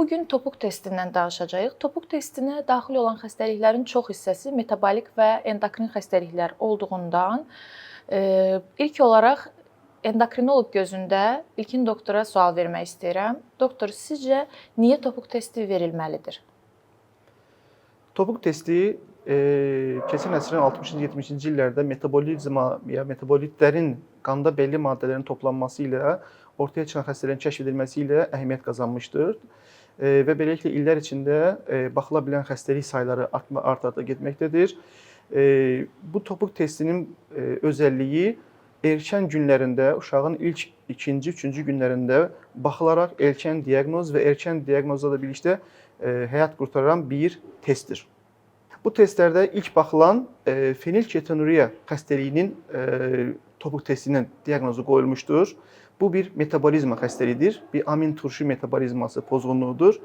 Bugün topuq testindən danışacağıq. Topuq testinə daxil olan xəstəliklərin çox hissəsi metabolik və endokrin xəstəliklər olduğundan ilk olaraq endokrinoloq gözündə İlkin doktora sual vermək istəyirəm. Doktor, sizcə niyə topuq testi verilməlidir? Topuq testi keçən əsrin 60-70-ci illərdə metabolizma ya metabolitlərin qanda belli maddələrin toplanması ilə ortaya çıxan xəstələrin kəşf edilməsi ilə əhəmiyyət qazanmışdır. Və beləliklə illər içində baxıla bilən xəstəlik sayları art-arda getməkdədir. Bu topuq testinin özəlliyi erkən günlərində, uşağın ilk ikinci, üçüncü günlərində baxılaraq erkən diaqnoz və erkən diaqnozla da birlikdə həyat qurtaran bir testdir. Bu testlərdə ilk baxılan fenilketonuriya xəstəliyinin topuq testinin diaqnozu qoyulmuşdur. Bu bir metabolizma xəstəliyidir. Bir amin turşu metabolizması pozğunluğudur.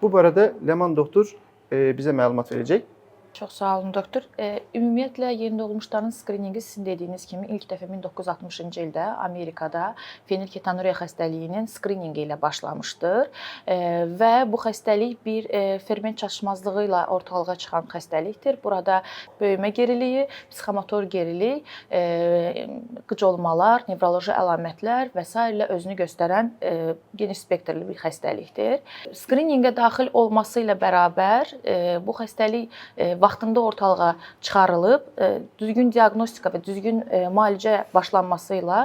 Bu barədə Ləman doktor bizə məlumat verəcək. Çox sağ olun doktor. Ümumiyyətlə yeni doğulmuşların skrininqi sizin dediyiniz kimi ilk dəfə 1960-cı ildə Amerikada fenilketonuriya xəstəliyinin skrininqi ilə başlamışdır və bu xəstəlik bir ferment çatışmazlığı ilə ortalığa çıxan xəstəlikdir. Burada böyümə geriliyi, psixomotor gerilik, qıcolmalar, nevroloji əlamətlər və s. ilə özünü göstərən geniş spektrli bir xəstəlikdir. Skrininqə daxil olması ilə bərabər bu xəstəlik vaxtında ortalığa çıxarılıb, düzgün diaqnostika və düzgün müalicə başlanması ilə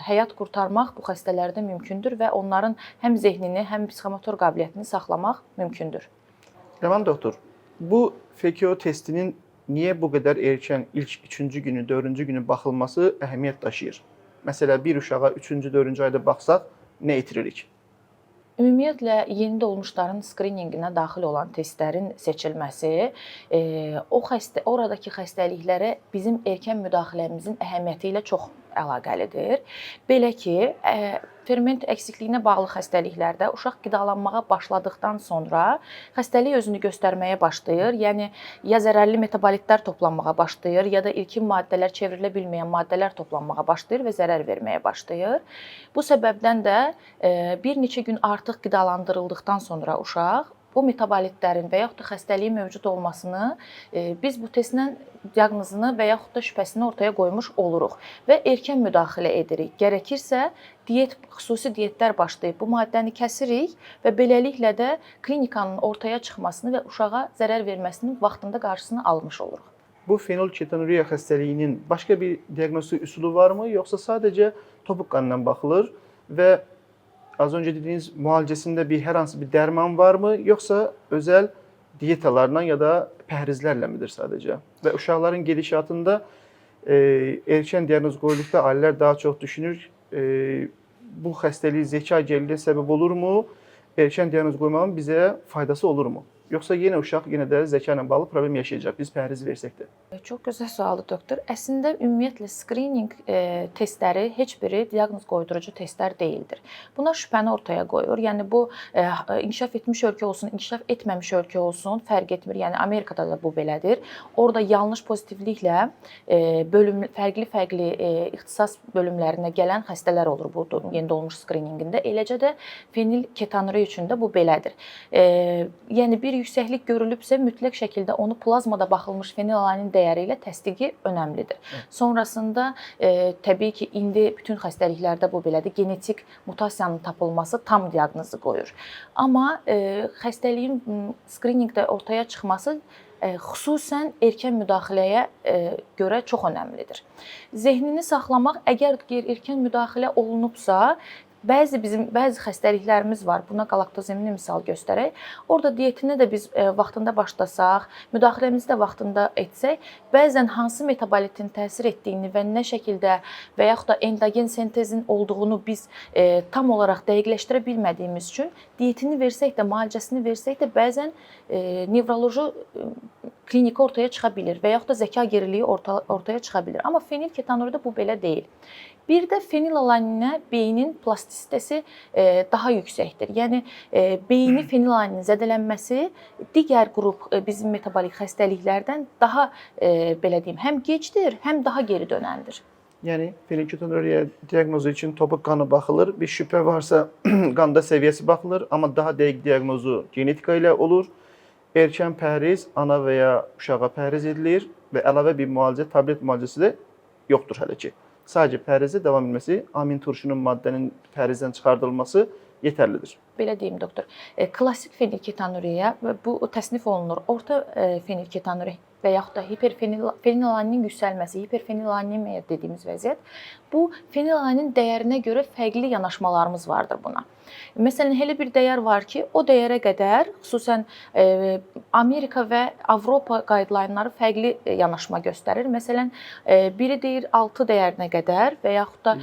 həyat qurtarmaq bu xəstələrdə mümkündür və onların həm zehnini, həm psixomotor qabiliyyətini saxlamaq mümkündür. Ləman doktor, bu FKO testinin niyə bu qədər erkən ilk 3-cü günü, 4-cü günü baxılması əhəmiyyət daşıyır? Məsələn, bir uşağa 3-cü, 4-cü ayda baxsaq, nə itiririk? Ümumiyyətlə, yeni doğulmuşların skrininqinə daxil olan testlərin seçilməsi oradakı xəstəliklərə bizim erkən müdaxiləmizin əhəmiyyəti ilə çox əlaqəlidir. Belə ki, ferment əksikliyinə bağlı xəstəliklərdə uşaq qidalanmağa başladıqdan sonra xəstəlik özünü göstərməyə başlayır. Yəni ya zərərli metabolitlər toplanmağa başlayır, ya da ilkin maddələr çevrilə bilməyən maddələr toplanmağa başlayır və zərər verməyə başlayır. Bu səbəbdən də bir neçə gün artıq qidalandırıldıqdan sonra uşaq bu metabolitlərin və yaxud da xəstəliyin mövcud olmasını biz bu testlə diaqnozunu və yaxud da şübhəsini ortaya qoymuş oluruq və erkən müdaxilə edirik. Gərəkirsə xüsusi diyetlər başlayıb bu maddəni kəsirik və beləliklə də klinikanın ortaya çıxmasını və uşağa zərər verməsinin vaxtında qarşısını almış oluruq. Bu fenilketonuriya xəstəliyinin başqa bir diaqnostik üsulu varmı, yoxsa sadəcə topuq qanından baxılır və az öncə dediyiniz müalicəsində hər hansı bir dərman varmı, yoxsa özəl diyetalarla ya da pəhrizlərlə midir sadəcə? Və uşaqların gedişatında erkən diaqnoz qoyulduqda ailələr daha çox düşünür, bu xəstəlik zəka geriliyinə səbəb olurmu, erkən diaqnoz qoymağın bizə faydası olurmu? Yoxsa yenə uşaq yenə də zəka ilə bağlı problem yaşayacaq, biz pəhriz versək də? Çox gözəl sualdır doktor. Əslində ümumiyyətlə skrininq testləri heç biri diaqnoz qoydurucu testlər deyildir. Buna şübhəni ortaya qoyur. Yəni bu inkişaf etmiş ölkə olsun, inkişaf etməmiş ölkə olsun, fərq etmir. Yəni Amerikada da bu belədir. Orada yanlış pozitivliklə fərqli ixtisas bölümlərinə gələn xəstələr olur bu yeni doğulmuş skrininqində. Eləcə də fenilketonuriya üçün də bu belədir. Yəni bir yüksəklik görülübsə mütləq şəkildə onu plazmada baxılmış fenilalanin dəyəri ilə təsdiqi önəmlidir. Sonrasında təbii ki, indi bütün xəstəliklərdə bu belədir. Genetik mutasiyanın tapılması tam diaqnozu qoyur. Amma xəstəliyin skrininqdə ortaya çıxması xüsusən erkən müdaxiləyə görə çox önəmlidir. Zehnini saxlamaq, əgər erkən müdaxilə olunubsa, bəzi xəstəliklərimiz var. Buna qalaktozemini misal göstərək. Orada diyetinə də biz vaxtında başlasaq, müdaxiləmizi də vaxtında etsək, bəzən hansı metabolitin təsir etdiyini və nə şəkildə və yaxud da endogen sintezin olduğunu biz tam olaraq dəqiqləşdirə bilmədiyimiz üçün diyetini versək də, müalicəsini versək də bəzən nevroloji klinika ortaya çıxa bilir və yaxud da zəka geriliyi ortaya çıxa bilir. Amma fenilketonuriyada bu belə deyil. Bir də fenilalaninə beynin plastisitəsi daha yüksəkdir. Yəni beyni fenilalaninin zədələnməsi digər qrup bizim metabolik xəstəliklərdən daha belə deyim, həm gecdir, həm daha geri dönəndir. Yəni fenilketonuriya diaqnozu üçün topuq qanı baxılır. Bir şübhə varsa qanda səviyyəsi baxılır, amma daha dəqiq diaqnozu genetika ilə olur. Erkən pəhriz ana və ya uşağa pəhriz edilir və əlavə bir müalicə, tablet müalicəsi də yoxdur hələ ki. Sadəcə pəhrizə davam etməsi, amin turşunun maddənin pəhrizdən çıxardılması yetərlidir. Belə deyim doktor, klassik fenilketonuriya bu təsnif olunur. Orta fenilketonuriya və yaxud da hiperfenilalaninin yüksəlməsi, hiperfenilaninemiya dediyimiz vəziyyət. Bu fenilalaninin dəyərinə görə fərqli yanaşmalarımız vardır buna. Məsələn, elə bir dəyər var ki, o dəyərə qədər xüsusən Amerika və Avropa qaydalaynları fərqli yanaşma göstərir. Məsələn, biri deyir 6 dəyərinə qədər və yaxud da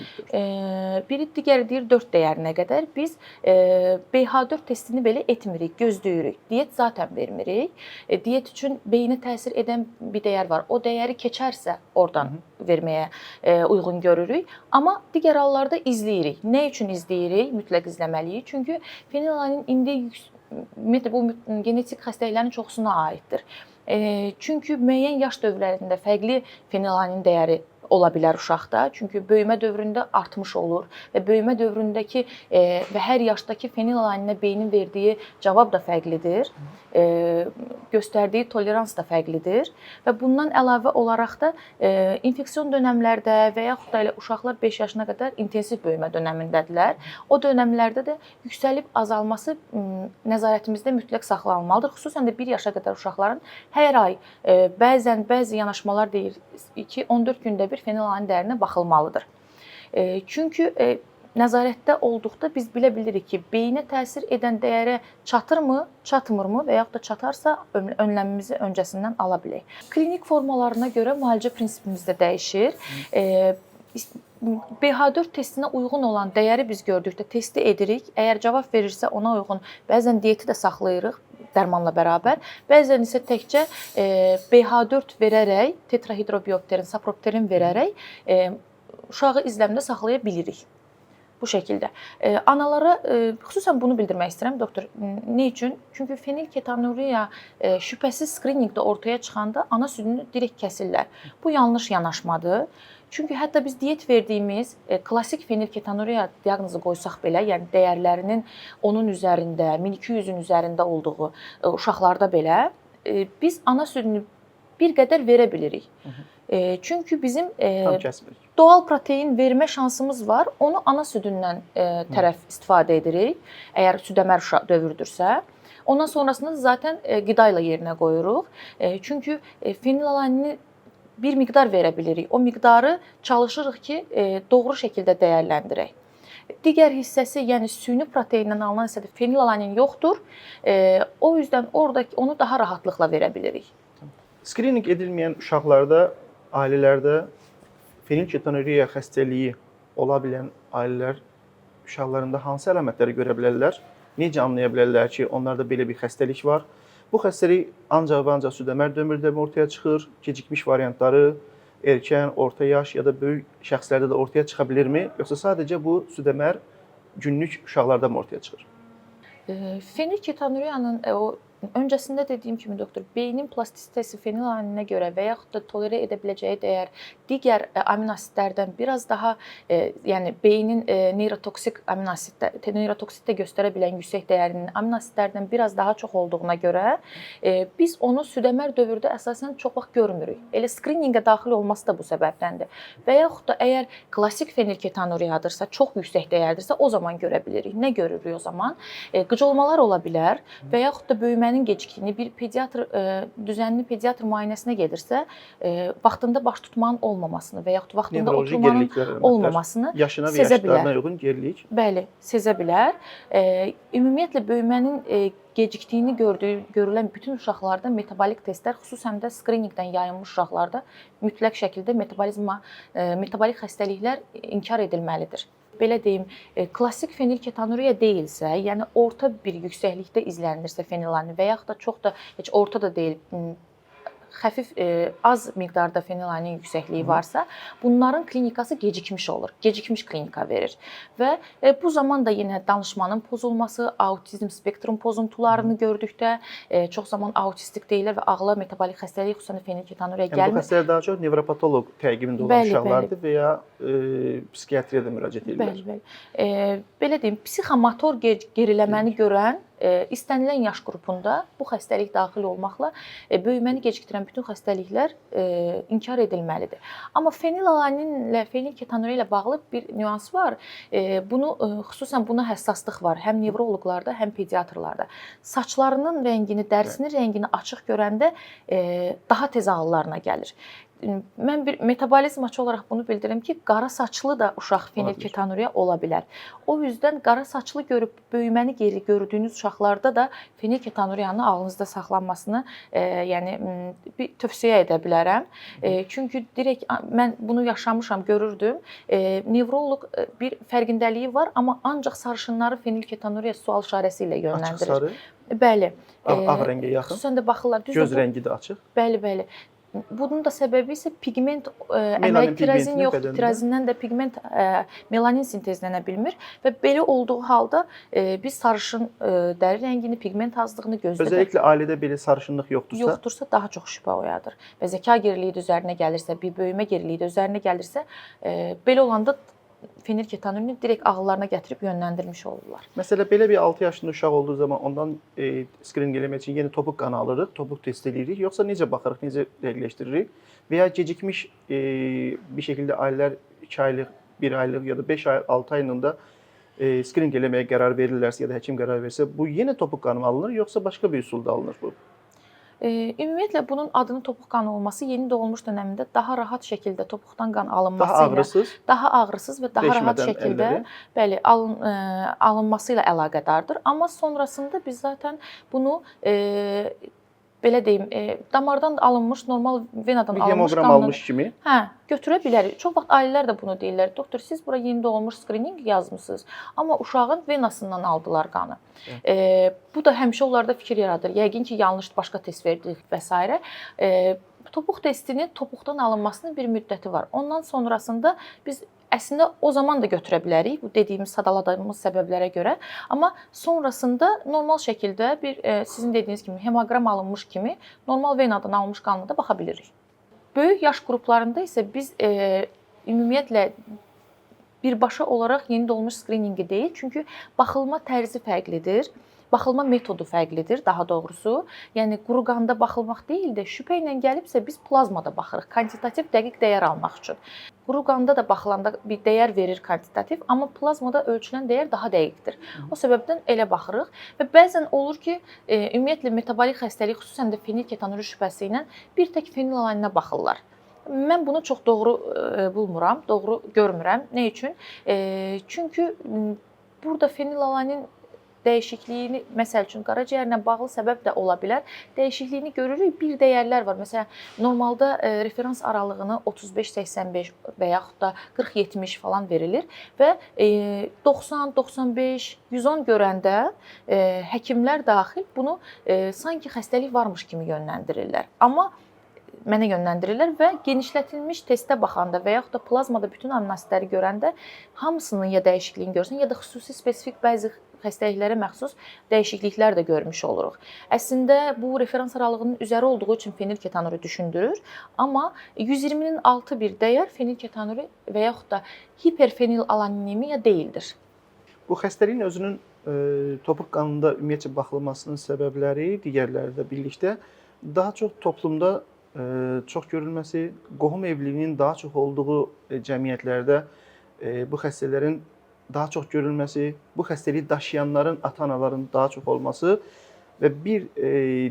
biri digəri deyir 4 dəyərinə qədər biz BH4 testini belə etmirik, gözləyirik. Diet zaten vermirik. Diet üçün beyinə təsir edən bir dəyər var. O dəyəri keçərsə oradan verməyə uyğun görürük. Amma digər hallarda izləyirik. Nə üçün izləyirik? Mütləq izləməliyik. Çünki fenilalanin indi bu genetik xəstəliklərin çoxusuna aiddir. Çünki müəyyən yaş dövrlərində fərqli fenilalanin dəyəri ola bilər uşaqda. Çünki böyümə dövründə artmış olur və böyümə dövründəki və hər yaşdakı fenilalaninə beynin verdiyi cavab da fərqlidir. Göstərdiyi tolerans da fərqlidir və bundan əlavə olaraq da infeksion dövrlərdə və yaxud da elə uşaqlar 5 yaşına qədər intensiv böyümə dövründədirlər. O dövrlərdə də yüksəlib azalması nəzarətimizdə mütləq saxlanılmalıdır. Xüsusən də 1 yaşa qədər uşaqların hər ay bəzi yanaşmalar deyir ki, 14 gündə bir fenilalanin dəyərinə baxılmalıdır. Çünki nəzarətdə olduqda biz bilə bilirik ki, beyinə təsir edən dəyərə çatırmı, çatmırmı və yaxud da çatarsa önləmimizi öncəsindən ala bilək. Klinik formalarına görə müalicə prinsipimiz də dəyişir. BH4 testinə uyğun olan dəyəri biz gördükdə testi edirik. Əgər cavab verirsə ona uyğun bəzən dieti də saxlayırıq dərmanla bərabər. Bəzən isə təkcə BH4 verərək, tetrahidrobiopterin, sapropterin verərək uşağı izləmdə saxlaya bilirik. Bu şəkildə. Analara xüsusən bunu bildirmək istəyirəm doktor. Nə üçün? Çünki fenilketonuriya şübhəsiz skriningdə ortaya çıxanda ana südünü direkt kəsirlər. Bu yanlış yanaşmadır. Çünki hətta biz diet verdiyimiz klassik fenilketonuriya diaqnozu qoysaq belə, yəni dəyərlərinin onun üzərində, 1200-ün üzərində olduğu uşaqlarda belə biz ana südünü bir qədər verə bilirik. Çünki bizim doğal protein vermə şansımız var. Onu ana südündən tərəf istifadə edirik. Əgər südəmər dövrdürsə, ondan sonrasında zaten qida ilə yerinə qoyuruq. Çünki fenilalanini bir miqdar verə bilirik. O miqdarı çalışırıq ki, doğru şəkildə dəyərləndirək. Digər hissəsi, yəni süni proteindən alınan hissədə fenilalanin yoxdur. O yüzden oradakı onu daha rahatlıqla verə bilirik. Skrining edilməyən uşaqlarda, ailələrdə fenilketonuriya xəstəliyi ola bilən ailələr uşaqlarında hansı əlamətləri görə bilərlər? Necə anlaya bilərlər ki, onlarda belə bir xəstəlik var? Bu xəstəlik ancaq və ancaq südəmər dövründə ortaya çıxır? Gecikmiş variantları erkən, orta yaş ya da böyük şəxslərdə də ortaya çıxa bilirmi? Yoxsa sadəcə bu südəmər günlük uşaqlarda mı ortaya çıxır? Fenilketonuriyanın öncəsində dediyim kimi doktor, beynin plastisitəsi fenilalaninə görə və yaxud da tolerə edə biləcəyi dəyər digər amino asitlərdən biraz daha, yəni beynin neyrotoksik amino asitlər, neyrotoksitə göstərə bilən yüksək dəyərinin amino asitlərdən biraz daha çox olduğuna görə biz onu südəmər dövrdə əsasən çox vaxt görmürük. Elə skriningə daxil olması da bu səbəbdəndir. Və yaxud da əgər klassik fenilketonuriyadırsa, çox yüksək dəyərdirsə, o zaman görə bilirik. Nə görürük o zaman? Qıcolmalar ola bilər və yaxud da böyümə gecikdiyini bir pediatr düzənli pediatr müayinəsinə gedirsə, vaxtında baş tutmanın olmamasını və yaxud vaxtında oturmanın olmamasını yaşına və sezə bilər. yaşlarına uyğun gerilik. Bəli, sezə bilər. Ümumiyyətlə böyümənin gecikdiyini görülən bütün uşaqlarda metabolik testlər, xüsusən də skriningdən yayılmış uşaqlarda mütləq şəkildə metabolik xəstəliklər inkar edilməlidir. Belə deyim, klassik fenilketonuriya deyilsə, yəni orta bir yüksəklikdə izlənilirsə fenilalanin və yaxud da çox da heç orta da deyil, xəfif az miqdarda fenilalanin yüksəkliyi varsa, bunların klinikası gecikmiş olur. Gecikmiş klinika verir və bu zaman da yenə danışmanın pozulması, autizm spektrum pozuntularını gördükdə çox zaman autistik deyirlər və ağla metabolik xəstəlik, xüsusən fenilketonuriya Yəni bu gəlmir. xəstələr daha çox nevropatoloq təqibində olan Bəli, uşaqlardır və ya psixiatriyada müraciət edirlər. Bəli. Belə deyim, psixomotor geriləməni görən istənilən yaş qrupunda bu xəstəlik daxil olmaqla böyüməni gecikdirən bütün xəstəliklər inkar edilməlidir. Amma fenilalaninlə, fenilketonuriya ilə bağlı bir nüans var. Bunu xüsusən buna həssaslıq var həm nevroloqlarda, həm pediatrlarda. Saçlarının rəngini, dərisinin rəngini açıq görəndə daha tez ağıllarına gəlir. Mən bir metabolizmaçı olaraq bunu bildirirəm ki, qara saçlı da uşaq fenilketonuriya ola bilər. O yüzdən qara saçlı görüb böyüməni geri gördüyünüz uşaqlarda da fenilketonuriyanın ağlınızda saxlanmasını yəni bir tövsiyə edə bilərəm. Çünki direkt mən bunu yaşamışam, görürdüm. Nevroloq bir fərqindəliyi var, amma ancaq sarışınları fenilketonuriya sual işarəsi ilə yönləndirir. Açıq sarı. Bəli. Ağ rəngə yaxın. Xüsusən də baxırlar. Göz rəngi də açıq. Bəli. Bunun da səbəbi isə pigment Melanin tirazin yoxdur. bədəndə. Tirazindən də pigment melanin sintezlənə bilmir və belə olduğu halda biz sarışın dəri rəngini, pigment azlığını gözlədik. Özəlliklə ailədə belə sarışınlıq yoxdursa Daha çox şübhə oyadır. Və zəka geriliyi də üzərinə gəlirsə, bir böyümə geriliyi də üzərinə gəlirsə, belə olanda fenilketonurini direkt ağıllarına gətirib yönləndirmiş olurlar. Məsələn, belə bir 6 yaşında uşaq olduğu zaman ondan skrining eləmək üçün yenə topuq qanı alırıq, topuq test eləyirik, yoxsa necə baxırıq, necə dəqiqləşdiririk və ya gecikmiş bir şəkildə ailələr 2 aylıq, 1 aylıq ya da 5 ay, 6 aylığında skrining eləməyə qərar verirlərsə ya da həkim qərar versə, bu yenə topuq qanı alınır, yoxsa başqa bir üsulda alınır bu? Ümumiyyətlə bunun adının topuq qanı olması yeni doğulmuş dövründə daha rahat şəkildə topuqdan qan alınması ilə daha ağrısız və daha rahat şəkildə bəli alınması ilə əlaqədardır. Amma sonrasında biz zaten bunu belə deyim, damardan alınmış, normal venadan alınmış qanı almış kimi götürə bilərik. Çox vaxt ailələr də bunu deyirlər. Doktor, siz bura yeni doğulmuş skrining yazmısınız, amma uşağın venasından aldılar qanı. Bu da həmişə onlarda fikir yaradır. Yəqin ki, yanlış başqa test verdik və s. Topuq testinin topuqdan alınmasının bir müddəti var. Ondan sonrasında biz əslində o zaman da götürə bilərik, bu dediyimiz, sadaladığımız səbəblərə görə. Amma sonrasında normal şəkildə bir sizin dediyiniz kimi hemoqram alınmış kimi normal venadan alınmış qanına da baxa bilirik. Böyük yaş qruplarında isə biz ümumiyyətlə birbaşa olaraq yeni doğulmuş skriningi deyil, çünki baxılma tərzi fərqlidir. Baxılma metodu fərqlidir, daha doğrusu. Yəni quru qanda baxılmaq deyil də, şübhə ilə gəlibsə biz plazmada baxırıq, kvantitativ dəqiq dəyər almaq üçün. Quru qanda da baxılanda bir dəyər verir kvantitativ, amma plazmada ölçülən dəyər daha dəqiqdir. O səbəbdən elə baxırıq və bəzən olur ki, ümumiyyətlə metabolik xəstəlik, xüsusən də fenilketonuri şübhəsi ilə bir tək fenilalaninə baxırlar. Mən bunu çox doğru bulmuram, doğru görmürəm. Nə üçün? Çünki burada fenilalanin dəyişikliyini, məsəl üçün qaraciyərlə bağlı səbəb də ola bilər. Dəyişikliyini görürük, bir dəyərlər var. Məsələn, normalda referans aralığını 35-85 və yaxud da 40-70 falan verilir və 90, 95, 110 görəndə həkimlər daxil bunu sanki xəstəlik varmış kimi yönləndirirlər. Amma mənə yönləndirirlər və genişlətilmiş testə baxanda və yaxud da plazmada bütün amnestləri görəndə hamısının ya dəyişikliyini görsən, ya da xüsusi spesifik bəzi xəstəliklərə məxsus dəyişikliklər də görmüş oluruq. Əslində bu referans aralığının üzəri olduğu üçün fenilketonuri düşündürür, amma 120-nin altı bir dəyər fenilketonuri və yaxud da hiperfenilalanemiya deyildir. Bu xəstəliyin özünün topuq qanında ümumiyyətcə baxılmasının səbəbləri digərləri də birlikdə daha çox toplumda çox görülməsi, qohum evliliyinin daha çox olduğu cəmiyyətlərdə bu xəstələrin daha çox görülməsi, bu xəstəliyi daşıyanların, ata-anaların daha çox olması və bir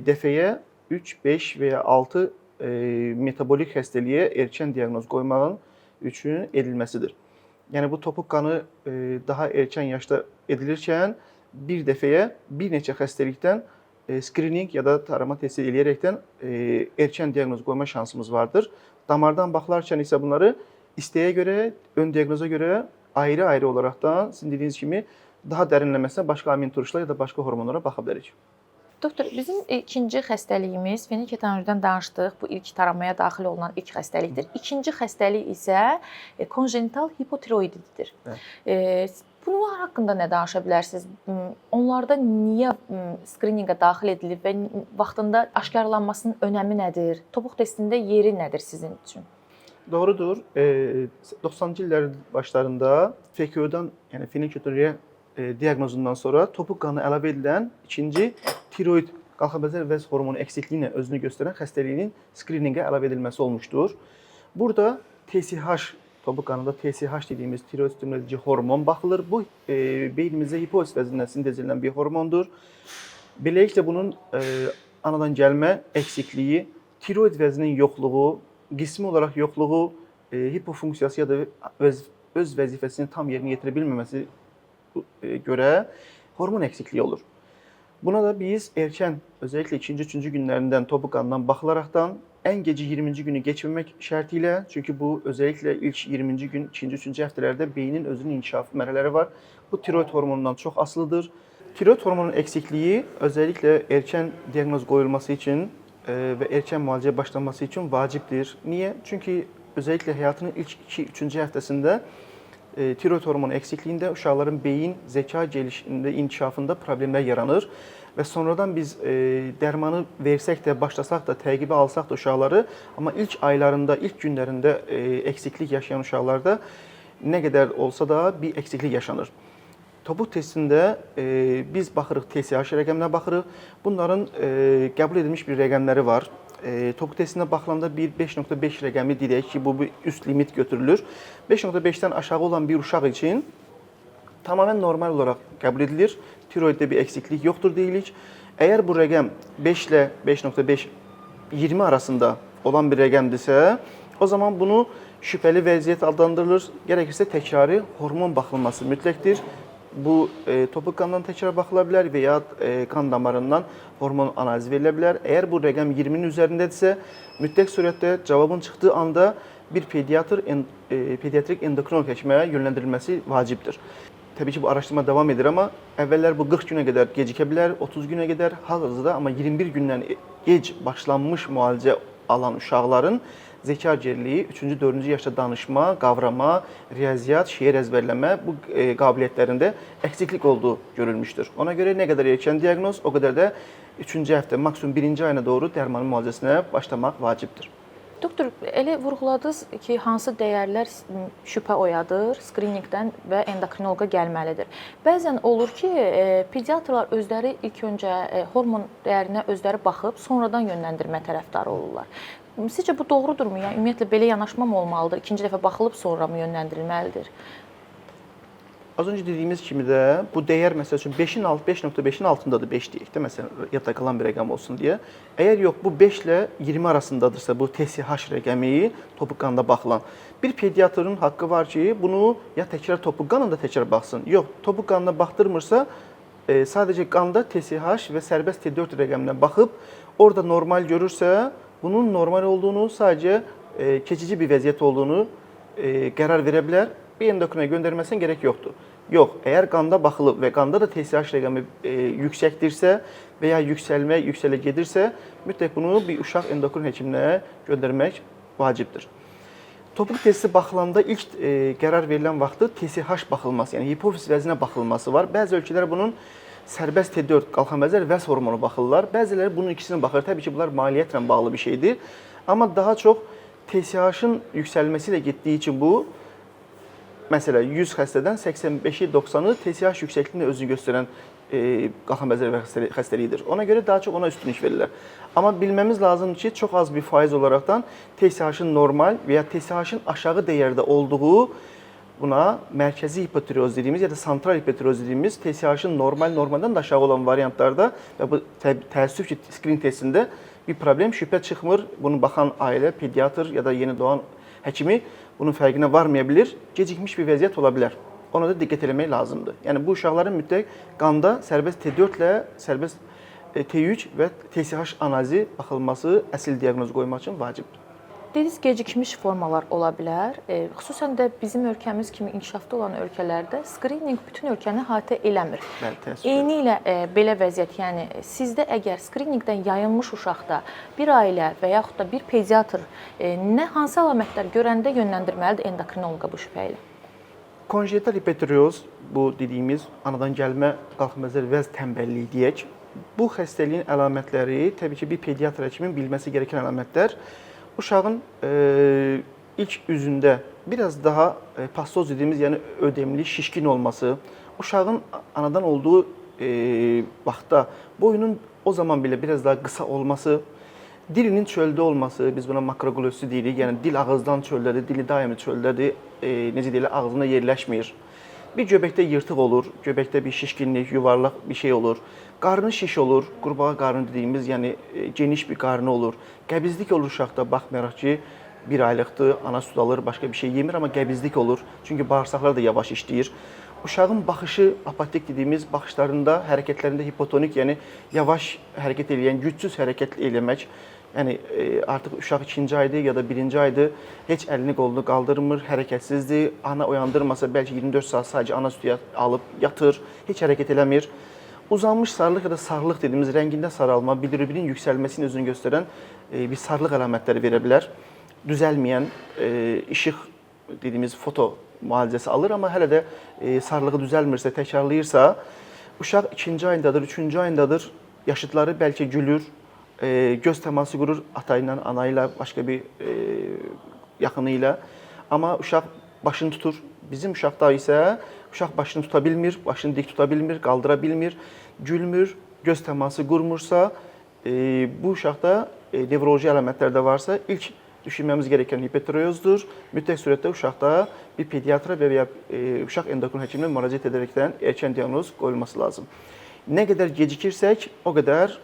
dəfəyə 3, 5 və ya 6 metabolik xəstəliyə erkən diaqnoz qoymağın üçün edilməsidir. Yəni bu topuq qanı daha erkən yaşda edilirkən bir dəfəyə bir neçə xəstəlikdən skrining ya da tarama testi eləyərəkdən erkən diaqnoz qoyma şansımız vardır. Damardan baxılarkən isə bunları istəyə görə, ön diaqnoza görə ayrı-ayrı olaraqdan sizin dediyiniz kimi daha dərinləməsinə başqa amin turşular ya da başqa hormonlara baxa bilərik. Doktor, bizim ikinci xəstəliyimiz fenilketonuridən danışdıq. Bu ilk taramaya daxil olunan ilk xəstəlikdir. İkinci xəstəlik isə konjenital hipotiroididir. Bunlar haqqında nə danışa bilərsiniz? Onlarda niyə skrininqə daxil edilib və vaxtında aşkarlanmasının önəmi nədir? Topuq testində yeri nədir sizin üçün? Doğrudur. 90-cı illərin başlarında FKO-dan, yəni fenilketonuriya diaqnozundan sonra topuq qanına əlavə edilən ikinci tiroid qalxabəzər vəz hormonu əksikliyi ilə özünü göstərən xəstəliyin skrininqə əlavə edilməsi olmuşdur. Burada TSH, topuq qanında TSH dediyimiz tiroid stimülə edici hormon baxılır. Bu beynimizdə hipofiz vəzindən sintez edilən bir hormondur. Beləliklə bunun anadan gəlmə əksikliyi, tiroid vəzinin yoxluğu, qismi olaraq yoxluğu, hipofunksiyası ya da öz vəzifəsini tam yerinə yetirə bilməməsi görə hormon əksikliyi olur. Buna da biz erkən, özəlliklə 2-ci, 3-cü günlərindən topuq qanından baxılaraqdan ən gecə 20-ci günü keçməmək şərti ilə, çünki bu özəlliklə ilk 20-ci gün, 2-ci, 3-cü həftələrdə beynin özünün inkişafı mərhələləri var. Bu tiroid hormonundan çox asılıdır. Tiroid hormonunun əksikliyi özəlliklə erkən diaqnoz qoyulması üçün və erkən müalicəyə başlanması üçün vacibdir. Niyə? Çünki özəlliklə həyatının ilk 2-3-cü həftəsində tiroid hormonu əksikliğində uşaqların beyin, zəka gəlişində, inkişafında problemlər yaranır və sonradan biz dərmanı versək də, başlasaq da, təqibə alsaq da uşaqları, amma ilk aylarında, ilk günlərində əksiklik yaşayan uşaqlarda nə qədər olsa da bir əksiklik yaşanır. Topuq testində biz baxırıq, TSH rəqəminə baxırıq. Bunların qəbul edilmiş bir rəqəmləri var. Topuq testində baxılanda bir 5.5 rəqəmi deyək ki, bu bir üst limit götürülür. 5.5-dən aşağı olan bir uşaq üçün tamamilə normal olaraq qəbul edilir. Tiroiddə bir əksiklik yoxdur deyilik. Əgər bu rəqəm 5 ilə 5.5 20 arasında olan bir rəqəmdirsə, o zaman bunu şübhəli vəziyyət adlandırılır. Gərəkirsə təkrarı hormon baxılması mütləqdir. Bu topuq qanından təkrar baxıla bilər və ya qan damarından hormon analizi verilə bilər. Əgər bu rəqəm 20-nin üzərindədirsə, mütləq surətdə cavabın çıxdığı anda bir pediatrik endokrinoloq həkimə yönləndirilməsi vacibdir. Təbii ki, bu araşdırma davam edir, amma əvvəllər bu 40 günə qədər gecikə bilər, 30 günə qədər, hal-hazırda amma 21 gündən gec başlanmış müalicə alan uşaqların zəka geriliyi, 3-cü, 4-cü yaşda danışma, qavrama, riyaziyyat, şeir əzbərləmə bu qabiliyyətlərində əksiklik olduğu görülmüşdür. Ona görə nə qədər erkən diaqnoz, o qədər də 3-cü həftə, maksimum 1-ci ayına doğru dərmanın müalicəsinə başlamaq vacibdir. Doktor, elə vurğuladınız ki, hansı dəyərlər şübhə oyadır, skrininqdən və endokrinoloqa gəlməlidir. Bəzən olur ki, pediatrlar özləri ilk öncə hormon dəyərinə özləri baxıb, sonradan yönləndirmə tərəfdarı olurlar. Sizcə bu doğrudurmu? Yəni ümumiyyətlə belə yanaşma mı olmalıdır? İkinci dəfə baxılıb sonra mı yönləndirilməlidir? Az öncə dediyimiz kimi də bu dəyər məsəl üçün 5.5-in altındadır, 5 deyək də, məsələn, yadda qalan bir rəqəm olsun deyə. Əgər yox, bu 5 ilə 20 arasındadırsa, bu TSH rəqəmi topuq qanında baxılan, bir pediatrın haqqı var ki, bunu ya təkrar topuq qanında təkrar baxsın. Yox, topuq qanında baxdırmırsa, sadəcə qanda TSH və sərbəst T4 rəqəminə baxıb, orada normal görürsə, bunun normal olduğunu, sadəcə keçici bir vəziyyət olduğunu qərar verə bilər. Bir endokrinə göndərməsinə gərək yoxdur. Yox, əgər qanda baxılıb və qanda da TSH rəqəmi yüksəkdirsə və ya yüksələ gedirsə, mütləq bunu bir uşaq endokrin həkiminə göndərmək vacibdir. Topuq testi baxılanda ilk qərar verilən vaxtı TSH baxılması, yəni hipofiz vəzinə baxılması var. Bəzi ölkələr bunun sərbəst T4 qalxanbəzər vəz hormonu baxırlar. Bəziləri bunun ikisini baxır. Təbii ki, bunlar maliyyətlə bağlı bir şeydir. Amma daha çox TSH-ın yüksəlməsi ilə getdiyi üçün bu, məsələn, 100 xəstədən 85-i, 90-ı TSH yüksəkliyində özünü göstərən qalxanbəzər xəstəliyidir. Ona görə daha çox ona üstünlük verirlər. Amma bilməmiz lazımdır ki, çox az bir faiz olaraqdan TSH-ın normal və ya TSH-ın aşağı dəyərdə olduğu, buna mərkəzi hipotiroz dediyimiz ya da santral hipotiroz dediyimiz TSH-ın normaldan da aşağı olan variantlarda və bu təəssüf ki, skrining testində bir problem, şübhə çıxmır. Bunu baxan ailə, pediatr ya da yeni doğan həkimi bunun fərqinə varmaya bilir, gecikmiş bir vəziyyət ola bilər. Ona da diqqət eləmək lazımdır. Yəni bu uşaqların mütləq qanda sərbəst T4 ilə sərbəst T3 və TSH analizi baxılması əsl diaqnoz qoymaq üçün vacibdir. Dediniz gecikmiş formalar ola bilər. Xüsusən də bizim ölkəmiz kimi inkişafda olan ölkələrdə skrininq bütün ölkəni əhatə eləmir. Bəli, təəssüf. Eynilə belə vəziyyət, yəni sizdə əgər skrininqdən yayınmış uşaqda bir ailə və yaxud da bir pediatr hansı əlamətlər görəndə yönləndirməlidir endokrinoloqa bu şübhə ilə? Konjenital hipotireoz, bu dediyimiz anadan gəlmə qalxınbəzər vəz tənbəlliyi deyək. Bu xəstəliyin əlamətləri təbii ki, bir pediatr həkimin bilməsi gerəkən əlamətlər. Uşağın ilk üzündə biraz daha pastoz dediyimiz, yəni ödemli, şişkin olması, uşağın anadan olduğu vaxtda boyunun o zaman belə biraz daha qısa olması, dilinin çöldə olması, biz buna makroglossi deyirik, yəni dil ağızdan çöldədir, dili daimi çöldədir, necə deyilir, ağzına yerləşmir. Bir göbəkdə yırtıq olur, göbəkdə bir şişkinlik, yuvarlaq bir şey olur. Qarnı şiş olur, qurbağa qarnı dediyimiz, yəni geniş bir qarnı olur. Qəbizlik olur uşaqda, baxmayaraq ki, bir aylıqdır, ana süd alır, başqa bir şey yemir, amma qəbizlik olur. Çünki bağırsaqlar da yavaş işləyir. Uşağın baxışı, apatik dediyimiz baxışlarında, hərəkətlərində hipotonik, yəni yavaş hərəkət edən, gücsüz hərəkət eləmək. Yəni artıq uşaq 2-ci aydır ya da 1-ci aydır, heç əlini qolunu qaldırmır, hərəkətsizdir. Ana oyandırmasa bəlkə 24 saat sadəcə ana südü alıb yatır, heç hərəkət eləmir. Uzanmış sarılıq ya da sarılıq dediyimiz rəngində saralma, bilirubinin yüksəlməsini özünü göstərən bir sarılıq əlamətləri verə bilər. Düzəlməyən işıq dediyimiz foto müalicəsi alır, amma hələ də sarılığı düzəlmirsə, təkrarlayırsa, uşaq 2-ci ayındadır, 3-cü ayındadır, yaşıdları bəlkə gülür, göz təması qurur ata ilə, ana ilə, başqa bir yaxını ilə. Amma uşaq başını tutur. Bizim uşaqda isə uşaq başını tuta bilmir, başını dik tuta bilmir, qaldıra bilmir, gülmür, göz təması qurmursa, bu uşaqda nevroloji əlamətlər də varsa, ilk düşünməmiz gerəkən hipotireozdur. Mütləq surətdə uşaqda bir pediatra və ya uşaq endokrin həkiminə müraciət edərəkdən erkən diaqnoz qoyulması lazım. Nə qədər gecikirsək, o qədər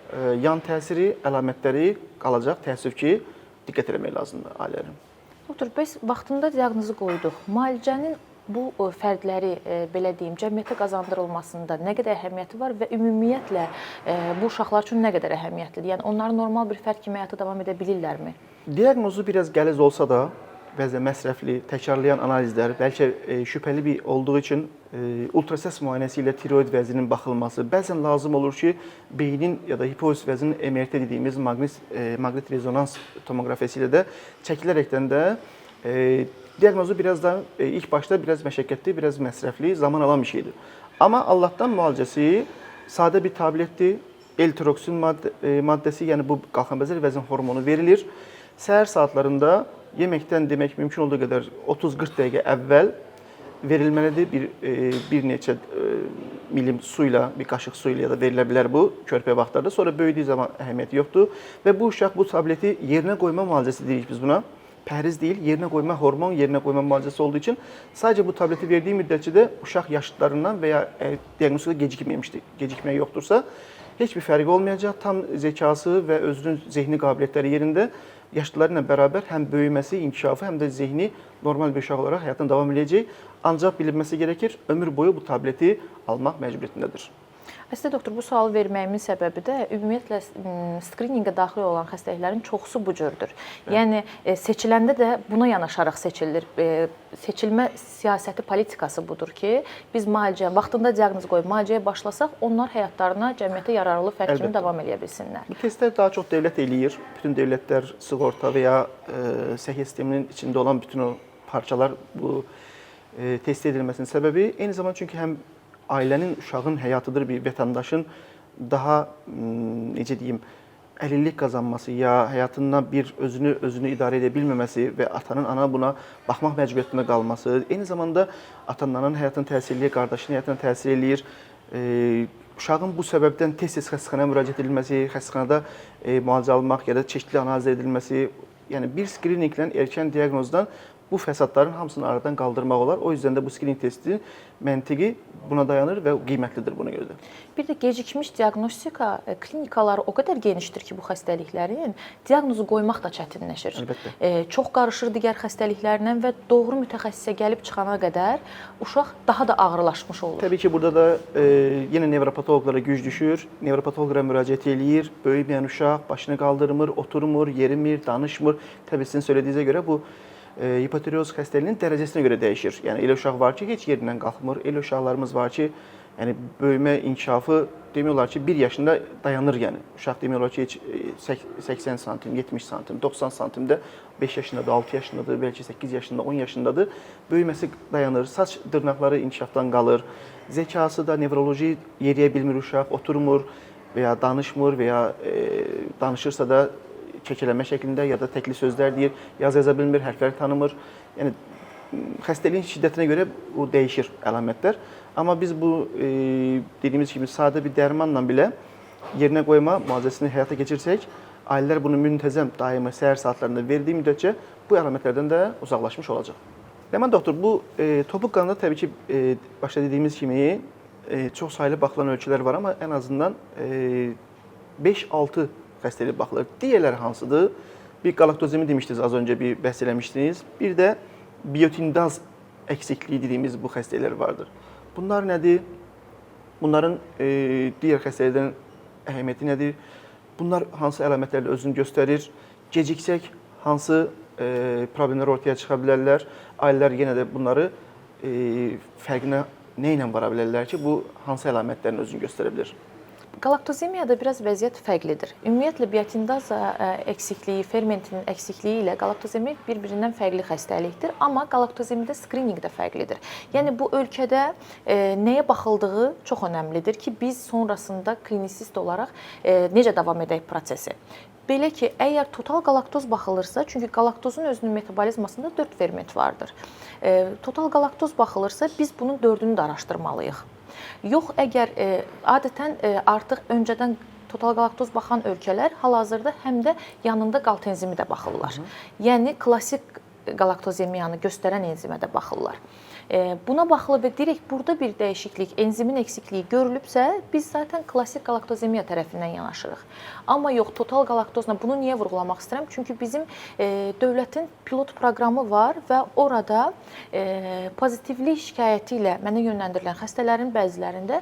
yan təsiri, əlamətləri qalacaq. Təəssüf ki, diqqət etmək lazımdır ailələrin. Doktor, biz vaxtında diaqnozu qoyduq. Müalicənin bu fərdləri, belə deyim, cəmiyyətə qazandırılmasında nə qədər əhəmiyyəti var və ümumiyyətlə bu uşaqlar üçün nə qədər əhəmiyyətlidir? Yəni, onlar normal bir fərd kimi həyata davam edə bilirlərmi? Diaqnozu biraz qəliz olsa da, bəzən məsrəfli, təkrarlayan analizlər, bəlkə şübhəli bir olduğu üçün ultrasəs müayinəsi ilə tiroid vəzinin baxılması, bəzən lazım olur ki, beynin ya da hipofiz vəzinin MRT dediyimiz maqnit rezonans tomografiyası ilə də çəkilərəkdən də diaqnozu biraz da ilk başda biraz məşəqqətli, biraz məsrəfli, zaman alan bir şeydir. Amma Allahdan müalicəsi sadə bir tabletdir. L-tiroksin maddəsi, yəni bu qalxanbəzər vəzin hormonu verilir. Səhər saatlarında yeməkdən demək mümkün olduğu qədər 30-40 dəqiqə əvvəl verilməlidir. Bir neçə milim su ilə, bir qaşıq su ilə ya da verilə bilər bu körpə vaxtlarda. Sonra böyüdüyü zaman əhəmiyyəti yoxdur və bu uşaq bu tableti yerinə qoyma müalicəsi deyirik biz buna. Pəhriz deyil, yerinə qoyma hormon, yerinə qoyma müalicəsi olduğu üçün sadəcə bu tableti verdiyi müddətçə uşaq yaşıdlarından və ya diaqnostika gecikmək yoxdursa, heç bir fərqi olmayacaq. Tam zəkası və özünün zehni qabiliyyətləri yerində yaşlıları ilə bərabər həm böyüməsi, inkişafı, həm də zehni normal bir uşaq olaraq həyatına davam edəcək. Ancaq bilinməsi gərəkir, ömür boyu bu tableti almaq məcburiyyətindədir. Əslində doktor, bu sualı verməyimin səbəbi də ümumiyyətlə skrininqə daxil olan xəstəliklərin çoxusu bu cürdür. Yəni seçiləndə də buna yanaşaraq seçilir. Seçilmə siyasəti, politikası budur ki, biz vaxtında diaqnoz qoyub müalicəyə başlasaq, onlar həyatlarına cəmiyyətə yararlı fərd kimi davam edə bilsinlər. Bu testlər daha çox dövlət eləyir. Bütün dövlətlər sığorta və ya səhiyyə sisteminin içində olan bütün o parçalar bu test edilməsinin səbəbi eyni zamanda çünki həm ailənin, uşağın həyatıdır, bir vətəndaşın daha, necə deyim, əlillik qazanması ya həyatından bir özünü idarə edə bilməməsi və atanın ana buna baxmaq məcburiyyətində qalması, eyni zamanda atanın ananın həyatına təsir eləyir, qardaşının həyatına təsir eləyir. Uşağın bu səbəbdən tez-tez xəstəxanaya müraciət edilməsi, xəstəxanada müalicə almaq ya da çeşitli analiz edilməsi, yəni bir skrininqlə erkən diaqnozdan bu fəsadların hamısını aradan qaldırmaq olar. O yüzden də bu skrining testi məntiqi buna dayanır və qiymətlidir buna görə də. Bir də gecikmiş diaqnostika klinikaları o qədər genişdir ki, bu xəstəliklərin diaqnozu qoymaq da çətinləşir. Əlbəttə. Çox qarışır digər xəstəliklərlə və doğru mütəxəssisə gəlib çıxana qədər uşaq daha da ağırlaşmış olur. Təbii ki, burada da yenə nevropatoloqlara güc düşür. Nevropatoloqlara müraciət eləyir. Böyüyən uşaq başını qaldırmır, oturmur, yerimir, danışmır. Təbii sizin söylədiyinizə görə bu hipotireoz xəstəliyinin dərəcəsinə görə dəyişir. Yəni elə uşaq var ki, heç yerindən qalxmır. Elə uşaqlarımız var ki, yəni böyümə inkişafı demək olar ki, 1 yaşında dayanır yəni. Uşaq demək olar ki, heç 80 santim, 70 santim, 90 santimdə 5 yaşındadır, 6 yaşındadır, bəlkə 8 yaşında, 10 yaşındadır. Böyüməsi dayanır, saç dırnaqları inkişafdan qalır. Zəkası da, nevroloji yeriyə bilmir uşaq, oturmur və ya danışmır və ya danışırsa da kəkələmə şəklində ya da təkli sözlər deyir, yaza bilmir, hərfləri tanımır. Yəni xəstəliyin şiddətinə görə o dəyişir əlamətlər. Amma biz bu dediyimiz kimi sadə bir dərmanla belə yerinə qoyma müalicəsini həyata keçirsək, ailələr bunu müntəzəm daimi səhər saatlarında verdiyi müddətcə bu əlamətlərdən də uzaqlaşmış olacaq. Ləman doktor, bu topuq qanında təbii ki başda dediyimiz kimi çox saylı baxılan ölçülər var, amma ən azından 5-6 xəstəlik baxılır. Digərləri hansıdır? Bir galaktozemi demişdiniz, az öncə bir bəhs eləmişdiniz. Bir də biotindaz əksikliyi dediyimiz bu xəstəliklər vardır. Bunlar nədir? Bunların digər xəstəliklərin əhəmiyyəti nədir? Bunlar hansı əlamətlərlə özünü göstərir? Geciksək hansı problemlər ortaya çıxa bilərlər? Ailələr yenə də bunları fərqinə nə ilə vara bilərlər ki, bu hansı əlamətlərin özünü göstərə bilər? Galaktozemiyada biraz vəziyyət fərqlidir. Ümumiyyətlə biotindaz əksikliyi, fermentinin əksikliyi ilə galaktozemiya bir-birindən fərqli xəstəlikdir, amma galaktozemiyada skrininq də fərqlidir. Yəni bu ölkədə nəyə baxıldığı çox önəmlidir ki, biz sonrasında klinisist olaraq necə davam edək prosesi. Belə ki, əgər total galaktoz baxılırsa, çünki galaktozun özünün metabolizmasında 4 ferment vardır. Total galaktoz baxılırsa, biz bunun 4-ünü də araşdırmalıyıq. Yox, əgər adətən artıq öncədən total galaktoz baxan ölkələr hal-hazırda həm də yanında qalt enzimi də baxırlar. Yəni klassik galaktozemiyanı göstərən enzimə də baxırlar. Buna baxılır və direkt burada bir dəyişiklik, enzimin eksikliyi görülübsə, biz zaten klassik galaktozemiya tərəfindən yanaşırıq. Amma yox, total galaktozla bunu niyə vurğulamaq istəyirəm? Çünki bizim dövlətin pilot proqramı var və orada pozitivlik şikayəti ilə mənə yönləndirilən xəstələrin bəzilərində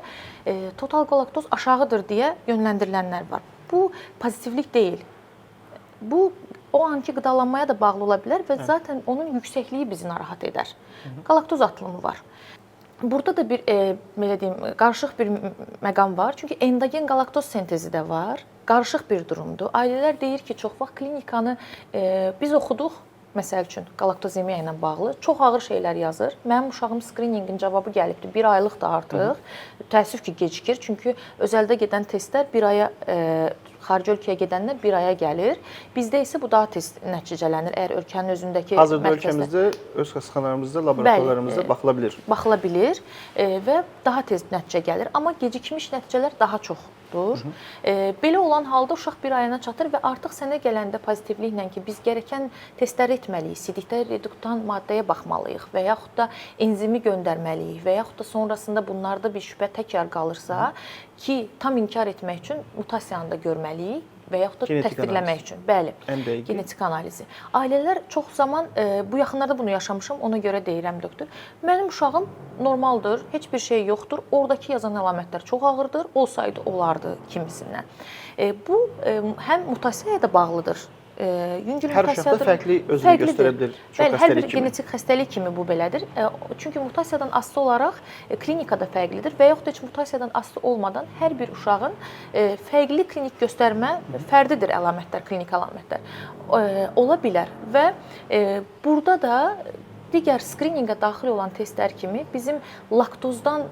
total galaktoz aşağıdır deyə yönləndirilənlər var. Bu pozitivlik deyil. Bu o anki qidalanmaya da bağlı ola bilər və zaten onun yüksəkliyi bizi narahat edər. Galaktoz atılımı var. Burada da bir belə deyim, qarışıq bir məqam var. Çünki endogen galaktoz sintezi də var. Qarışıq bir durumdur. Ailələr deyir ki, çox vaxt klinikanı biz oxuduq. Məsəl üçün, galaktozemiya ilə bağlı çox ağır şeylər yazır. Mənim uşağım skriningin cavabı gəlibdir. 1 aylıqdır artıq. Təəssüf ki, gecikir. Çünki özəldə gedən testlər 1 aya, xarici ölkəyə gedəndə 1 aya gəlir. Bizdə isə bu daha tez nəticələnir. Əgər ölkənin özündəki hazırda ölkəmizdə, öz xəstəxanalarımızda, laboratoriyalarımızda baxıla bilir. Baxıla bilir və daha tez nəticə gəlir. Amma gecikmiş nəticələr daha çoxdur. Belə olan halda uşaq 1 ayına çatır və artıq sənə gələndə pozitivliklə ki, biz gərəkən testlər etməliyik, sidikdə reduktan maddəyə baxmalıyıq və yaxud da enzimi göndərməliyik və yaxud da sonrasında bunlarda bir şübhə təkrar qalırsa ki, tam inkar etmək üçün mutasiyanı da görməliyik və yaxud da təsdiqləmək üçün. Bəli, genetik analizi. Ailələr çox zaman, bu yaxınlarda bunu yaşamışam, ona görə deyirəm doktor. Mənim uşağım normaldır, heç bir şey yoxdur. Oradakı yazan əlamətlər çox ağırdır, olsaydı olardı kimisindən. Bu həm mutasiyaya da bağlıdır. Hər uşaqda fərqli özünü göstərə bilir. Bəli, hər bir genetik xəstəlik kimi bu belədir. Çünki mutasiyadan asılı olaraq klinikada fərqlidir və yaxud da heç mutasiyadan asılı olmadan hər bir uşağın fərqli klinik göstərmə fərdidir əlamətlər, klinik əlamətlər ola bilər və burada da digər skriningə daxil olan testlər kimi bizim laktozdan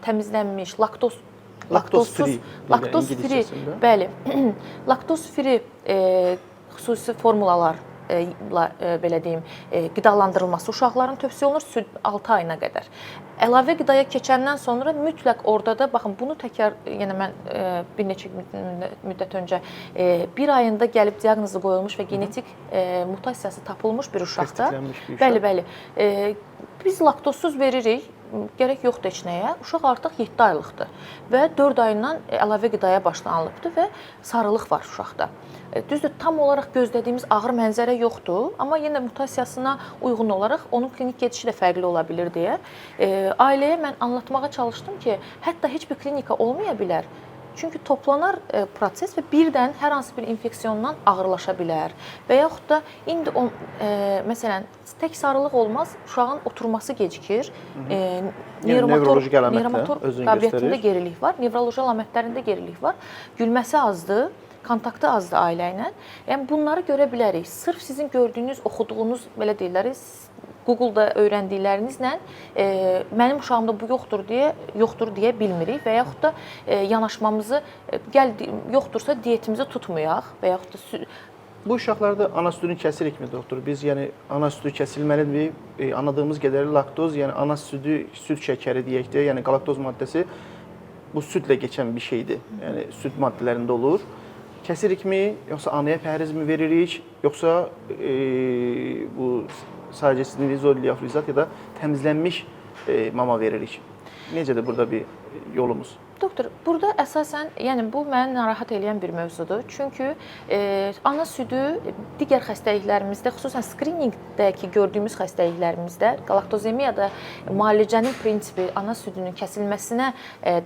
təmizlənmiş, laktoz free, bəli, laktoz free xüsusi formulalar belə deyim, qidalandırılması uşaqların tövsiyə olunur süd 6 ayına qədər. Əlavə qidaya keçəndən sonra mütləq orada da baxın bunu təkrar yenə mən bir neçə müddət öncə 1 ayında gəlib diaqnozu qoyulmuş və genetik mutasiyası tapılmış bir uşaqda bəli, biz laktozsuz veririk. Gərək yoxdur heç nəyə. Uşaq artıq 7 aylıqdır və 4 ayından əlavə qidaya başlanılıbdır və sarılıq var uşaqda. Düzdür, tam olaraq gözlədiyimiz ağır mənzərə yoxdur, amma yenə mutasiyasına uyğun olaraq onun klinik gedişi də fərqli ola bilər deyə ailəyə mən anlatmağa çalışdım ki, hətta heç bir klinika olmaya bilər. Çünki toplanar proses və birdən hər hansı bir infeksiyondan ağırlaşa bilər. Və yaxud da indi məsələn tək sarılıq olmaz, uşağın oturması gecikir. Nevroloji əlamətlər özünü qabiliyyətində gerilik var, nevroloji əlamətlərində gerilik var. Gülməsi azdır, kontaktı azdır ailə ilə. Yəni bunları görə bilərik. Sırf sizin gördüyünüz, oxuduğunuz belə deyirlər, Google-da öyrəndiklərinizlə mənim uşağımda bu yoxdur deyə bilmirik və yaxud da yanaşmamızı yoxdursa diyetimizi tutmayaq və yaxud da bu uşaqlarda ana südünü kəsirikmi doktor? Biz yəni ana südü kəsilməlidir. Anladığımız qədərilə laktoz, yəni ana südü, süd şəkəri deyək də, yəni qalaktoz maddəsi bu südlə keçən bir şeydir. Yəni süd maddələrində olur. Kəsirikmi, yoxsa anaya pəhrizmi veririk, yoxsa bu sadəcə sinilizol, liofilizat ya da təmizlənmiş mama veririk. Necədir burada bir yolumuz? Doktor, burada əsasən, yəni bu məni narahat edən bir mövzudur. Çünki ana südü digər xəstəliklərimizdə, xüsusən skriningdəki gördüyümüz xəstəliklərimizdə galaktozemiyada müalicənin prinsipi ana südünün kəsilməsinə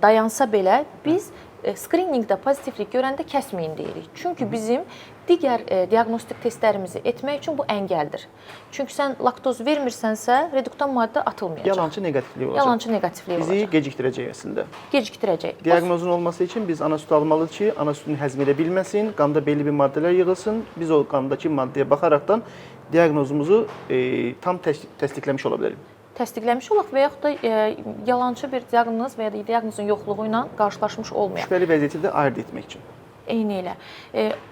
dayansa belə biz skriningdə pozitivlik görəndə kəsməyin deyirik. Çünki bizim digər diaqnostik testlərimizi etmək üçün bu əngəldir. Çünki sən laktoz vermirsənsə, reduktan maddə atılmayacaq. Yalançı neqativlik olacaq. Yalançı neqativlik olacaq. Bizi gecikdirəcək əslində. Gecikdirəcək. Diaqnozun olması üçün biz ana süd almalıyıq ki, ana südünü həzm edə bilməsin, qanda belli bir maddələr yığılsın. Biz o qandakı maddəyə baxaraqdan diaqnozumuzu tam təsdiqləmiş ola bilərik. Təsdiqləmiş olaq və yaxud da yalançı bir diaqnoz və ya da diaqnozun yoxluğu ilə qarşılaşmış olmayaq. Şübhəli vəziyyəti də ayırd etmək üçün. Eynilə.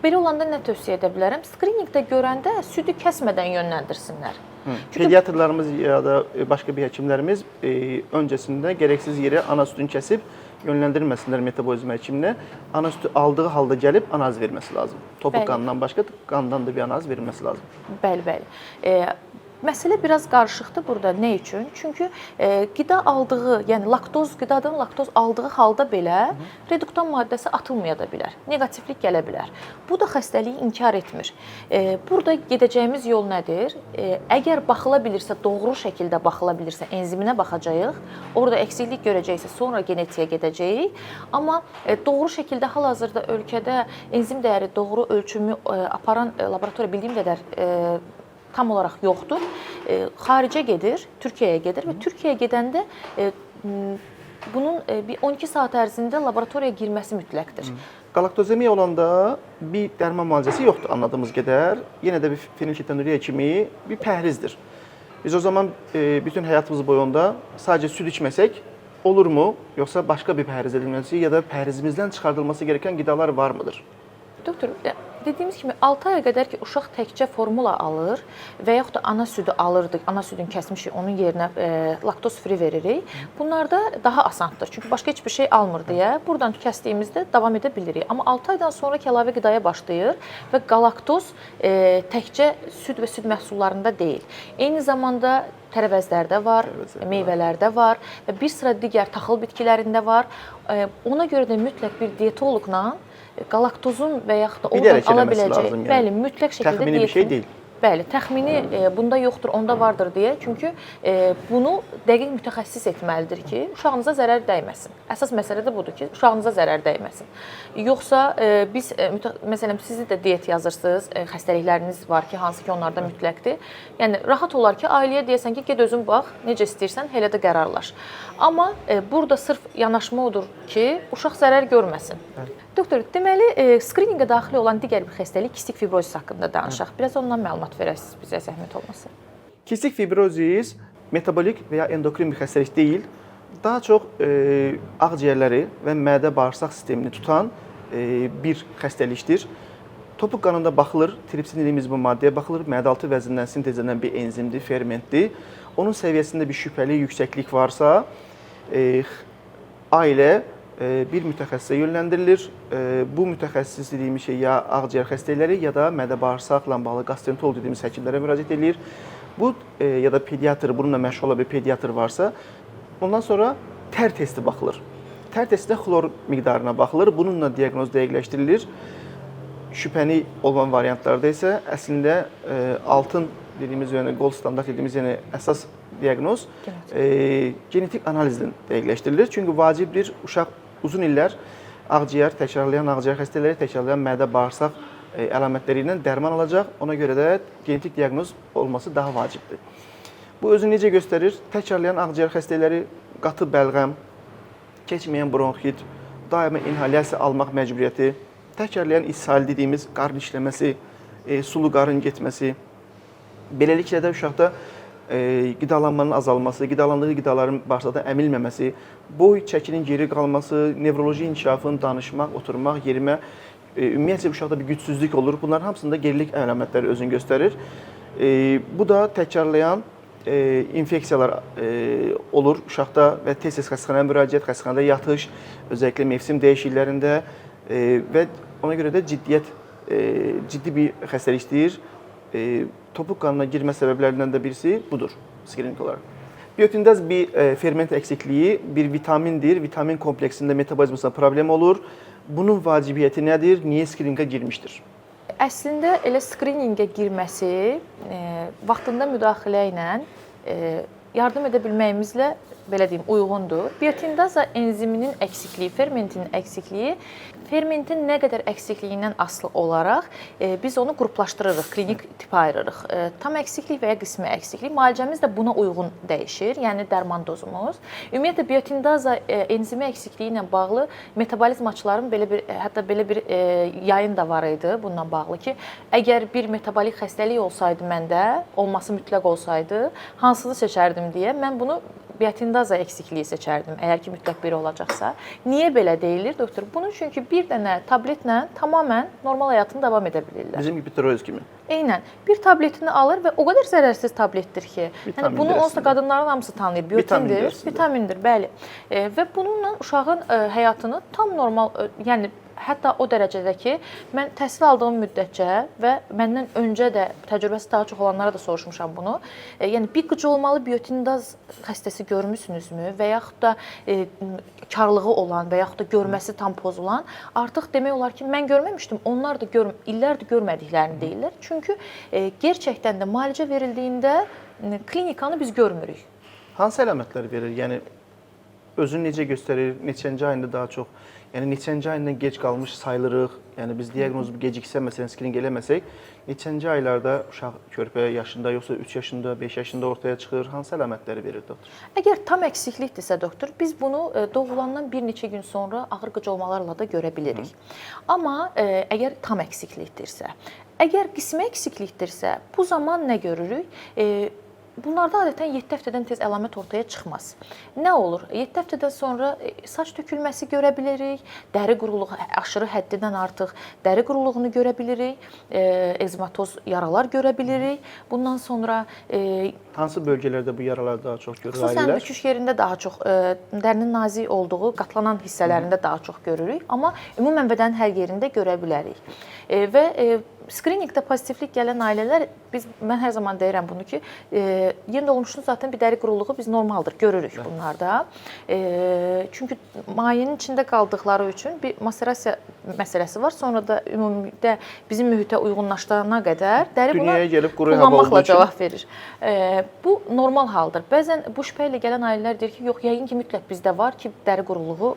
Belə olanda nə tövsiyə edə bilərəm? Skriningdə görəndə südü kəsmədən yönləndirsinlər. Pediatrlarımız ya da başqa bir həkimlərimiz öncəsində gərəksiz yerə ana südünü kəsib yönləndirməsinlər metabolizm həkiminə. Ana südü aldığı halda gəlib analiz verməsi lazım. Topuq qanından başqa qandan da bir analiz verilməsi lazım. Bəli. Məsələ biraz qarışıqdır burada. Nə üçün? Çünki qida aldığı, yəni qidadan laktoz aldığı halda belə reduktan maddəsi atılmaya da bilər. Neqativlik gələ bilər. Bu da xəstəliyi inkar etmir. Burada gedəcəyimiz yol nədir? Əgər baxıla bilirsə, doğru şəkildə baxıla bilirsə, enziminə baxacağıq. Orada əksiklik görəcəksə, sonra genetiyə gedəcəyik. Amma doğru şəkildə hal-hazırda ölkədə enzim dəyəri doğru ölçümü aparan laboratoriya bildiyim qədər tam olaraq yoxdur. Xaricə gedir, Türkiyəyə gedir və Türkiyəyə gedəndə bunun bir 12 saat ərzində laboratoriyaya girməsi mütləqdir. Galaktozemiya olanda bir dərman müalicəsi yoxdur anladığımız qədər. Yenə də bir fenilketonuriya kimi bir pəhrizdir. Biz o zaman bütün həyatımız boyunda sadəcə süd içməsək olurmu? Yoxsa başqa bir pəhriz edilməsi ya da pəhrizimizdən çıxardılması gerəkən qidalar varmıdır? Doktor, dediyimiz kimi 6 aya qədər ki, uşaq təkcə formula alır və yaxud da ana südü alırdıq, ana südünü kəsmişik, onun yerinə laktoz free veririk. Bunlarda daha asandır. Çünki başqa heç bir şey almır deyə buradan kəsdiyimizdə davam edə bilirik. Amma 6 aydan sonra əlavə qidaya başlayır və galaktoz təkcə süd və süd məhsullarında deyil. Eyni zamanda tərəvəzlərdə var, meyvələrdə var və bir sıra digər taxıl bitkilərində var. Ona görə də mütləq bir dietoloqla galaktozun və yaxud da oradan ala biləcək, bəli, mütləq şəkildə təxmini bir şey deyil. Bəli, təxmini bunda yoxdur, onda vardır deyə. Çünki bunu dəqiq mütəxəssis etməlidir ki, uşağınıza zərər dəyməsin. Əsas məsələ də budur ki, uşağınıza zərər dəyməsin. Yoxsa biz məsələn siz də diyet yazırsınız, xəstəlikləriniz var ki, hansı ki onlarda mütləqdir. Yəni rahat olar ki, ailəyə deyəsən ki, get özün bax, necə istəyirsən, elə də qərarlaş. Amma burada sırf yanaşma odur ki, uşaq zərər görməsin. Doktor, deməli, skriningə daxil olan digər bir xəstəlik kistik fibrozis haqqında danışaq. Biraz ondan məlumat verəsiniz bizə zəhmət olmasa. Kistik fibrozis metabolik və ya endokrin bir xəstəlik deyil. Daha çox ağciyərləri və mədə-bağırsaq sistemini tutan bir xəstəlikdir. Topuq qanında baxılır, tripsin dediyimiz bu maddəyə baxılır. Məadaltı vəzindən sintez edilən bir enzimdir, fermentdir. Onun səviyyəsində bir şübhəli yüksəklik varsa, ailə bir mütəxəssisə yönləndirilir. Bu mütəxəssis dediyimiz şey ya ağciyər xəstələri ya da mədə-bağırsaqla bağlı qastrentolog dediyimiz həkimlərə müraciət edir. Bu ya da pediatr, bununla məşğul olan bir pediatr varsa, ondan sonra tər testi baxılır. Tər testində xlor miqdarına baxılır. Bununla diaqnoz dəqiqləşdirilir. Şübhəli olan variantlarda isə əslində altın dediyimiz, yəni gold standart dediyimiz, yəni əsas diaqnoz genetik analizlə dəqiqləşdirilir. Çünki vacibdir uşaq uzun illər ağciyər, təkrarlayan ağciyər xəstələri, təkrarlayan mədə-bağırsaq əlamətləri ilə dərman alacaq. Ona görə də genetik diaqnoz olması daha vacibdir. Bu özünü necə göstərir? Təkrarlayan ağciyər xəstələri qatı bəlğəm, keçməyən bronxit, daima inhalyasiya almaq məcburiyyəti, təkrarlayan ishal dediyimiz qarın işləməsi, sulu qarın getməsi, beləliklə də uşaqda qidalanmanın azalması, qidalandığı qidaların bağırsaqda əmilməməsi, boy çəkinin geri qalması, nevroloji inkişafın, danışmaq, oturmaq, yerimə, ümumiyyətlə uşaqda bir gücsüzlük olur. Bunların hamısında gerilik əlamətləri özünü göstərir. Bu da təkrarlayan infeksiyalar olur uşaqda və tez-tez xəstəxanaya müraciət, xəstəxanada yatış, özəlliklə mövsüm dəyişikliklərində və ona görə də ciddi bir xəstəlik istəyir. Topuq qanına girmə səbəblərindən də birisi budur, skrining olaraq. Biyotindaz bir ferment əksikliyi, bir vitamindir. Vitamin kompleksində metabolizmasında problem olur. Bunun vacibiyyəti nədir? Niyə skriningə girmişdir? Əslində elə skriningə girməsi vaxtında müdaxilə ilə yardım edə bilməyimizlə belə deyim uyğundur. Biotindaza enziminin əksikliyi, fermentin əksikliyi, fermentin nə qədər əksikliyindən asılı olaraq biz onu qruplaşdırırıq, klinik tipə ayırırıq. Tam əksiklik və ya qismi əksiklik. Müalicəmiz də buna uyğun dəyişir, yəni dərman dozumuz. Ümumiyyətlə biotindaza enzimi əksikliyi ilə bağlı metabolizmaçıların hətta belə bir yayın da var idi bununla bağlı ki, əgər bir metabolik xəstəlik olsaydı məndə, olması mütləq olsaydı, hansını seçərdim deyə mən bunu biotindaza eksikliyi seçərdim, əgər ki, mütləq biri olacaqsa. Niyə belə deyilir, doktor? Bunun çünki bir dənə tabletlə tamamən normal həyatını davam edə bilirlər. Bizim hipotiroz kimi. Eynən. Bir tabletini alır və o qədər zərərsiz tabletdir ki, yəni bunu onsuz da qadınların hamısı tanıyır. Biotindir, vitamindir, bəli. Və bununla uşağın həyatını tam normal, yəni hətta o dərəcədə ki, mən təhsil aldığım müddətcə və məndən öncə də təcrübəsi daha çox olanlara da soruşmuşam bunu. Yəni bir qıcı olmalı biotindaz xəstəsi görmüsünüzmü və yaxud da karlığı olan və yaxud da görməsi tam pozulan artıq demək olar ki, mən görməmişdim. Onlar da illərdir görmədiklərini deyirlər. Çünki gerçəkdən də müalicə verildiyində klinikanı biz görmürük. Hansı əlamətlər verir? Yəni özünü necə göstərir? Neçənci ayında daha çox? Yəni neçənci ayından gec qalmış sayılırıq. Yəni biz diaqnozu geciksə, məsələn, skrining eləməsək, neçənci aylarda uşaq körpə yaşında, yoxsa 3 yaşında, 5 yaşında ortaya çıxır? Hansı əlamətləri verir doktor? Əgər tam əksiklikdirsə doktor, biz bunu doğulandan bir neçə gün sonra ağır qıcolmalarla da görə bilirik. Amma əgər tam əksiklikdirsə, əgər qismi əksiklikdirsə, bu zaman nə görürük? Bunlarda adətən 7 həftədən tez əlamət ortaya çıxmaz. Nə olur? 7 həftədən sonra saç tökülməsi görə bilirik, dəri quruluğu aşırı həddindən artıq dəri quruluğunu görə bilirik, ekzematoz yaralar görə bilirik. Bundan sonra hansı bölgələrdə bu yaralar daha çox görülür? Xüsusən büçüş yerində daha çox, dərinin nazik olduğu, qatlanan hissələrində daha çox görürük, amma ümumən bədənin hər yerində görə bilərik. Və skriningdə pozitivlik gələn ailələr, mən hər zaman deyirəm bunu ki, yeni doğulmuşun zaten bir dəri quruluğu biz normaldır, görürük bunlarda. Çünki mayenin içində qaldıqları üçün bir maserasiya məsələsi var. Sonra da ümumilikdə bizim mühitə uyğunlaşdırana qədər dəri buna kullanmaqla cavab verir. Bu normal haldır. Bəzən bu şübhə ilə gələn ailələr deyir ki, yox, yəqin ki, mütləq bizdə var ki, dəri quruluğu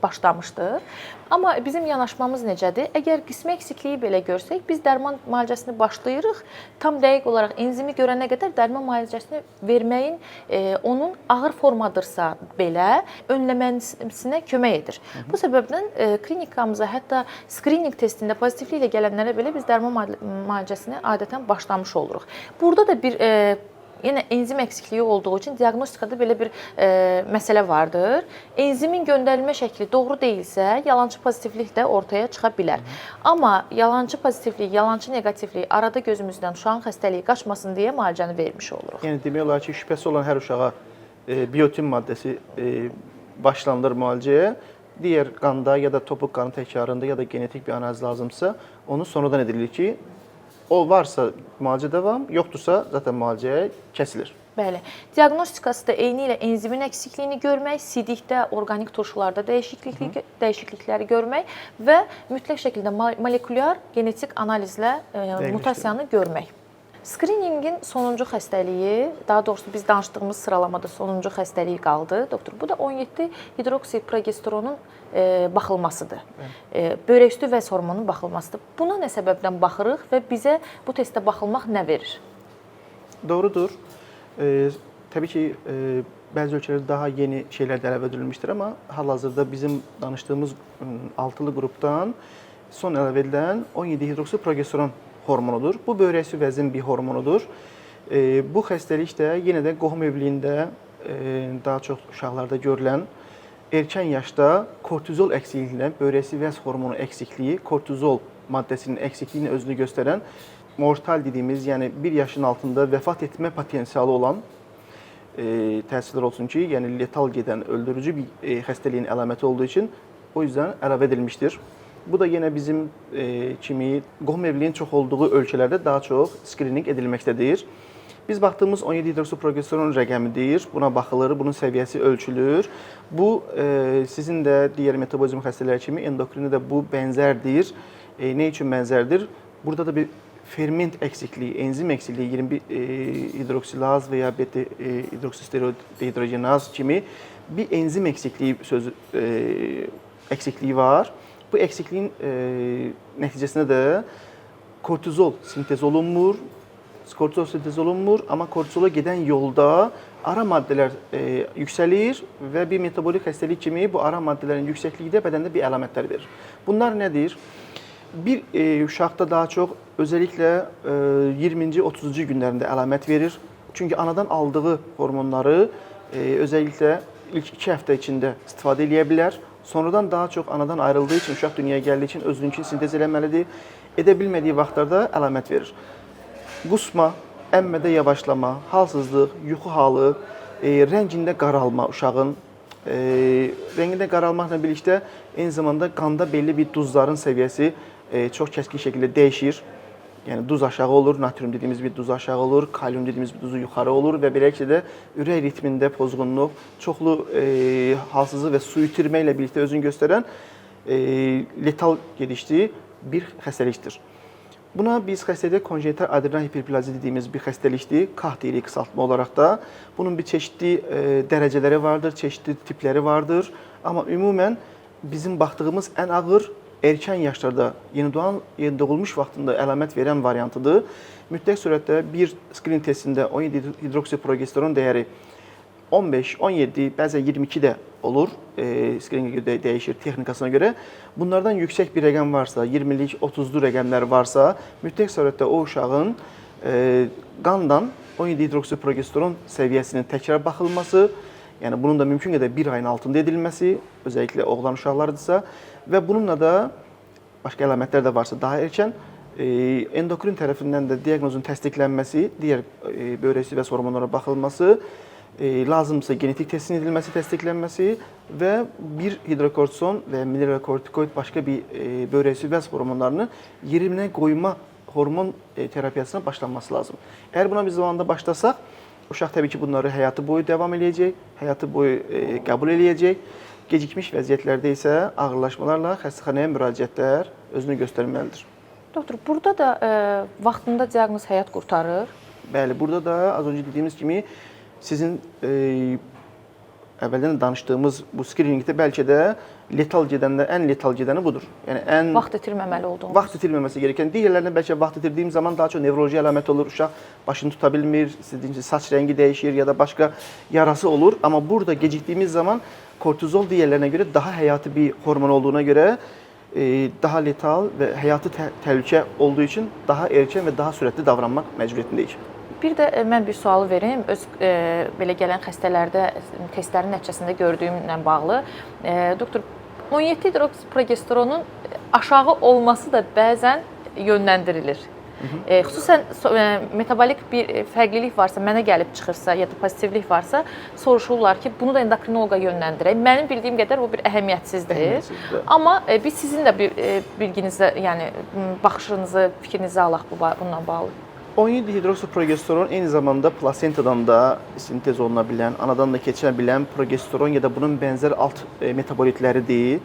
başlamışdır. Amma bizim yanaşmamız necədir? Əgər qismi əksikliyi belə görsək, biz dərman müalicəsini başlayırıq. Tam dəqiq olaraq enzimi görənə qədər dərman müalicəsini verməyin onun ağır formadırsa belə önləməsinə kömək edir. Bu səbəbdən klinikamıza hətta skrining testində pozitivlik ilə gələnlərə belə biz dərman müalicəsini adətən başlamış oluruq. Burada da bir yenə enzim əksikliyi olduğu üçün diaqnostikada belə bir məsələ vardır. Enzimin göndərilmə şəkli doğru deyilsə, yalançı pozitivlik də ortaya çıxa bilər. Amma yalançı pozitivlik, yalançı neqativlik arada gözümüzdən uşağın xəstəliyi qaçmasın deyə müalicəni vermiş oluruq. Yəni demək olar ki, şübhəsi olan hər uşağa biotin maddəsi başlanılır müalicəyə. Digər qanda ya da topuq qanı təkrarında ya da genetik bir analiz lazımsa, onu sonradan edilir ki, o varsa müalicə davam, yoxdursa zaten müalicəyə kəsilir. Bəli. Diaqnostikası da eyni ilə enzimin əksikliyini görmək, sidikdə, orqanik turşularda dəyişiklikləri görmək və mütləq şəkildə molekulyar genetik analizlə mutasiyanı görmək. Skriningin sonuncu xəstəliyi, daha doğrusu biz danışdığımız sıralamada sonuncu xəstəliyi qaldı. Doktor, bu da 17 hidroksiprogesteronun baxılmasıdır. Böyrək üstü vəz hormonunun baxılmasıdır. Buna nə səbəbdən baxırıq və bizə bu testdə baxılmaq nə verir? Doğrudur. Təbii ki, bəzi ölkələrdə daha yeni şeylər də əlavə edilmişdir, amma hal-hazırda bizim danışdığımız altılı qrupdan son əlavə edilən 17 hidroksiprogesteron hormonudur. Bu böyrək üstü vəzin bir hormonudur. Bu xəstəlik də yenə də qohum evliyində daha çox uşaqlarda görülən erkən yaşda kortizol əksikliyindən böyrək üstü vəz hormonu əksikliyi, kortizol maddəsinin əksikliyini özünü göstərən mortal dediyimiz, yəni 1 yaşın altında vəfat etmə potensialı olan təəssüflər olsun ki, yəni letal gedən, öldürücü bir xəstəliyin əlaməti olduğu üçün o yüzden əlavə edilmişdir. Bu da yenə bizim kimi qohum evliliyin çox olduğu ölkələrdə daha çox skrining edilməkdədir. Biz baxdığımız 17 hidroksiprogesteron rəqəmidir. Buna baxılır, bunun səviyyəsi ölçülür. Bu sizin də digər metabolizm xəstələri kimi endokrinə də bu bənzərdir. Nə üçün bənzərdir? Burada da bir ferment əksikliyi, enzim əksikliyi, 21 hidroksilaz və ya beta hidroksisteroidehidrogenaz kimi bir enzim əksikliyi əksikliyi var. Bu əksikliyin nəticəsində də kortizol sintez olunmur. Kortizol sintez olunmur, amma kortizola gedən yolda ara maddələr yüksəlir və bir metabolik xəstəlik kimi bu ara maddələrin yüksəkliyi də bədəndə bir əlamətlər verir. Bunlar nədir? Bir uşaqda daha çox özəlliklə 20-ci, 30-cu günlərində əlamət verir. Çünki anadan aldığı hormonları özəlliklə ilk 2 həftə içində istifadə edə bilər. Sonradan daha çox anadan ayrıldığı üçün, uşaq dünyaya gəldiyi üçün özününkini sintez eləməlidir. Edə bilmədiyi vaxtlarda əlamət verir. Qusma, əmmədə yavaşlama, halsızlıq, yuxu halı, rəngində qaralma uşağın, rəngində qaralmaqla birlikdə eyni zamanda qanda belli bir duzların səviyyəsi çox kəskin şəkildə dəyişir. Yəni duz aşağı olur, natrium dediyimiz bir duz aşağı olur, kalium dediyimiz bir duzu yuxarı olur və beləliklə də ürək ritmində pozğunluq, çoxlu halsızlıq və su itirməklə birlikdə özünü göstərən letal gedişli bir xəstəlikdir. Buna biz xəstəliyə konjenital adrenal hiperplaziya dediyimiz bir xəstəlikdir. KAH deyirik qısaltma olaraq da. Bunun bir çeşitli dərəcələri vardır, çeşitli tipləri vardır. Amma ümumən bizim baxdığımız ən ağır erkən yaşlarda yeni doğulmuş vaxtında əlamət verən variantıdır. Mütləq surətdə bir skrin testində 17 hidroksiprogesteron dəyəri 15, 17, bəzən 22 də olur. Skrinə görə dəyişir texnikasına görə. Bunlardan yüksək bir rəqəm varsa, 20-lik, 30-lu rəqəmlər varsa, mütləq surətdə o uşağın qandan 17 hidroksiprogesteron səviyyəsinin təkrar baxılması, yəni bunun da mümkün qədər 1 ayın altında edilməsi, özəlliklə oğlan uşaqlarıdırsa və bununla da başqa əlamətlər də varsa daha erkən endokrin tərəfindən də diaqnozun təsdiqlənməsi, digər böyrək üstü vəz hormonlara baxılması, lazımsa genetik testin edilməsi, təsdiqlənməsi və bir hidrokortizon və mineralokortikoid başqa bir böyrək üstü vəz hormonlarını yerinə qoyma hormon terapiyasına başlanması lazım. Əgər buna biz zamanında başlasaq, uşaq təbii ki, bunları həyatı boyu davam eləyəcək, həyatı boyu qəbul eləyəcək. Gecikmiş vəziyyətlərdə isə ağırlaşmalarla xəstəxanaya müraciətlər özünü göstərməlidir. Doktor, burada da vaxtında diaqnoz həyat qurtarır. Bəli, burada da az öncə dediyimiz kimi sizin əvvəldən danışdığımız bu skriningdə bəlkə də letal gedəndə ən letal gedəni budur. Yəni ən vaxt itirməməli olduğumuz. Vaxt itirməməsi gerəkən. Digərlərinə bəlkə vaxt itirdiyim zaman daha çox nevroloji əlamət olur. Uşaq başını tuta bilmir, saç rəngi dəyişir ya da başqa yarası olur. Amma burada gecikdiyimiz zaman kortizol digərlərinə görə daha həyati bir hormon olduğuna görə daha letal və həyati təhlükə olduğu üçün daha erkən və daha sürətli davranmaq məcburiyyətindəyik. Bir də mən bir sual verim. Öz belə gələn xəstələrdə testlərin nəticəsində gördüyümlə bağlı. Doktor, 17 hidroksprogesteronun aşağı olması da bəzən yönləndirilir. Xüsusən metabolik bir fərqlilik varsa, mənə gəlib çıxırsa ya da pozitivlik varsa, soruşurlar ki, bunu da endokrinoloqa yönləndirək. Mənim bildiyim qədər bu bir əhəmiyyətsizdir. Amma biz sizin də bir bilginizə, yəni baxışınızı, fikrinizi alaq bununla bağlı. 17 hidroksprogesteron eyni zamanda plasentadan da sintez oluna bilən, anadan da keçə bilən progesteron ya da bunun bənzər alt metabolitləridir.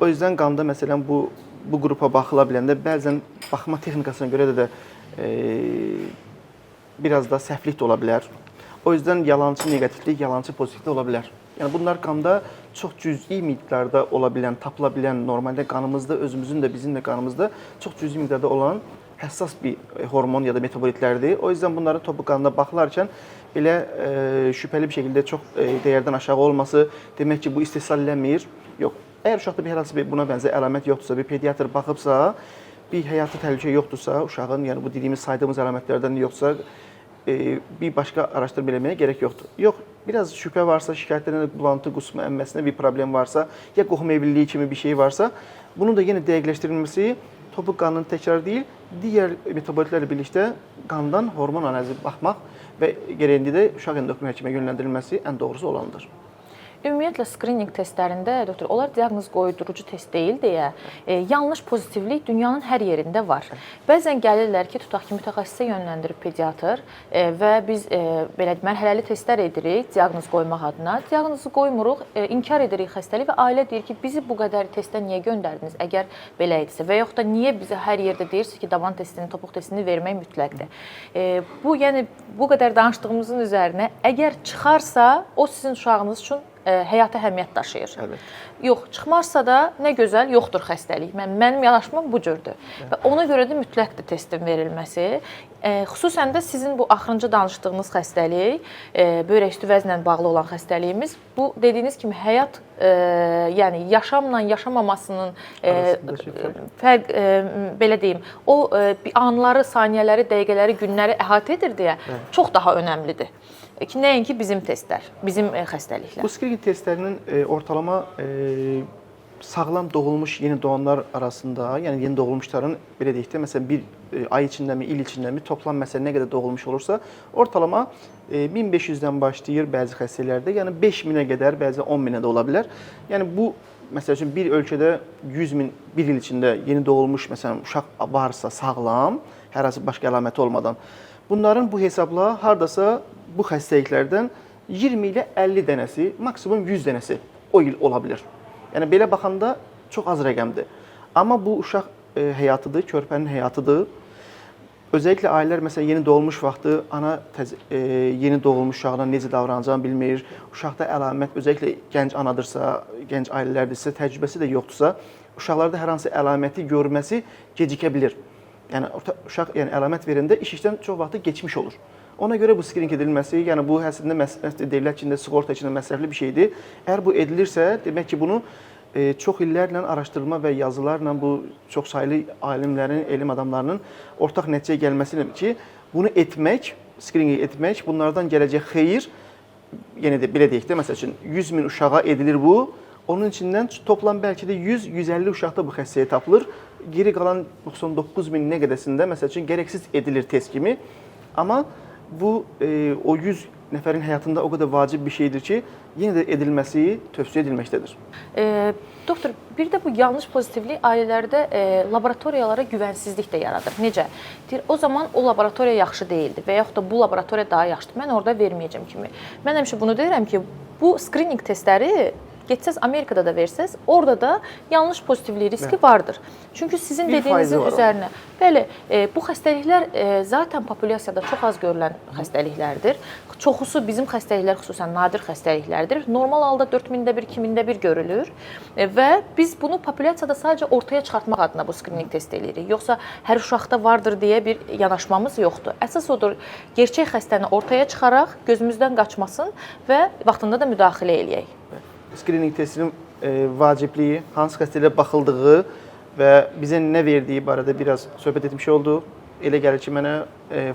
O yüzden qanda məsələn bu qrupa baxıla biləndə bəzən baxma texnikasına görə də biraz da səhvlik də ola bilər. O yüzden yalancı negativlik, yalancı pozitivlik ola bilər. Yəni bunlar qanda çox cüz'i miqdarda ola bilən, tapıla bilən, normalde qanımızda, özümüzün də bizim də qanımızda çox cüz'i miqdarda olan həssas bir hormon ya da metabolitlərdir. O yüzden bunların topu qanına baxılarkən belə şübhəli bir şəkildə çox dəyərdən aşağı olması demək ki, bu istehsal eləmir. Yox. Əgər uşaqda hər hansı bir buna bənzər əlamət yoxdursa, bir pediatr baxıbsa, bir həyati təhlükə yoxdursa, uşağın, yəni bu dediyimiz, saydığımız əlamətlərdən yoxsa, bir başqa araşdırma eləməyə gərək yoxdur. Yox, biraz şübhə varsa, şikayətlərində bulantı, qusma, əmməsində bir problem varsa, ya qohum evliliyi kimi bir şey varsa, bunun da yenə dəqiqləşdirilməsi topuq qanının təkrar deyil, digər metabolitlərlə birlikdə qandan hormon analizi baxmaq və gərəyində də uşaq endokrin həkimə yönləndirilməsi ən doğrusu olandır. Ümumiyyətlə skrininq testlərində doktor, onlar diaqnoz qoydurucu test deyil deyə, yanlış pozitivlik dünyanın hər yerində var. Bəzən gəlirlər ki, tutaq ki, mütəxəssisə yönləndirib pediatr və biz belə mərhələli testlər edirik diaqnoz qoymaq adına. Diaqnozu qoymuruq, inkar edirik xəstəliyi və ailə deyir ki, bizi bu qədər testə niyə göndərdiniz, əgər belə idisə və yaxud da niyə bizə hər yerdə deyirsiniz ki, daban testini, topuq testini vermək mütləqdir. Bu, yəni bu qədər danışdığımızın üzərinə əgər çıxarsa, o sizin uşağınız üçün həyata əhəmiyyət daşıyır. Əlbəttə. Yox, çıxmarsa da nə gözəl, yoxdur xəstəlik. Mənim yanaşmam bu cürdür. Və ona görə də mütləqdir testin verilməsi. Xüsusən də sizin bu axırıncı danışdığınız xəstəlik, böyrək üstü vəznlə bağlı olan xəstəliyimiz, bu dediyiniz kimi həyat, yəni yaşamla yaşamamasının fərq, belə deyim, o anları, saniyələri, dəqiqələri, günləri əhatə edir deyə çox daha önəmlidir. Ki, nəinki bizim testlər, bizim xəstəliklər. Bu skrining testlərinin ortalama sağlam doğulmuş yeni doğanlar arasında, yəni yeni doğulmuşların belə deyək də, məsələn bir ay içindəmi, il içindəmi toplam məsələn nə qədər doğulmuş olursa, ortalama 1500-dən başlayır bəzi xəstəliklərdə, yəni 5000-ə qədər, bəzi 10.000-ə də ola bilər. Yəni bu məsəl üçün bir ölkədə 100.000 bir il içində yeni doğulmuş məsələn uşaq varsa sağlam, hər hansı başqa əlaməti olmadan, bunların bu hesabla hardasa bu xəstəliklərdən 20 ilə 50 dənəsi, maksimum 100 dənəsi o il ola bilər. Yəni belə baxanda çox az rəqəmdir. Amma bu uşaq həyatıdır, körpənin həyatıdır. Özəlliklə ailələr məsələn yeni doğulmuş vaxtı ana yeni doğulmuş uşağına necə davranacağını bilmir. Uşaqda əlamət özəlliklə gənc anadırsa, gənc ailələrdirsə, təcrübəsi də yoxdursa, uşaqlarda hər hansı əlaməti görməsi gecikə bilir. Yəni uşaq yəni əlamət verəndə iş işdən çox vaxtı keçmiş olur. Ona görə bu skrining edilməsi, yəni bu əslində dövlət içində, sığorta içində məsrəfli bir şeydir. Əgər bu edilirsə, demək ki, bunu çox illərlə araşdırma və yazılarla bu çoxsaylı alimlərin, elm adamlarının ortaq nəticəyə gəlməsilə ki, bunu etmək, skriningi etmək, bunlardan gələcək xeyir, yenə də belə deyək də, məsəl üçün 100.000 uşağa edilir bu, onun içindən toplam bəlkə də 100-150 uşaqda bu xəstəliyə tapılır. Geri qalan 99.000 nə qədəsində, məsəl üçün, gərəksiz edilir test kimi. Amma bu o 100 nəfərin həyatında o qədər vacib bir şeydir ki, yenə də edilməsi tövsiyə edilməkdədir. Doktor, bir də bu yanlış pozitivlik ailələrdə laboratoriyalara güvənsizlik də yaradır. Necə? Deyir, o zaman o laboratoriya yaxşı deyildi və yaxud da bu laboratoriya daha yaxşıdır. Mən orada verməyəcəm kimi. Mən həmişə bunu deyirəm ki, bu skrining testləri getsəz Amerikada da versəz, orada da yanlış pozitivlik riski vardır. Çünki sizin dediyinizin üzərinə, bəli, bu xəstəliklər zaten populyasiyada çox az görülən xəstəliklərdir. Çoxusu bizim xəstəliklər xüsusən nadir xəstəliklərdir. Normal halda 4000-də 1, 2000-də 1 görülür və biz bunu populyasiyada sadəcə ortaya çıxartmaq adına bu skrining test edirik. Yoxsa hər uşaqda vardır deyə bir yanaşmamız yoxdur. Əsas odur, gerçək xəstəni ortaya çıxaraq, gözümüzdən qaçmasın və vaxtında da müdaxilə eləyək. Skrining testinin vacibliyi, hansı xəstəliyə baxıldığı və bizə nə verdiyi barədə biraz söhbət etmiş olduq. elə gəlir ki, mənə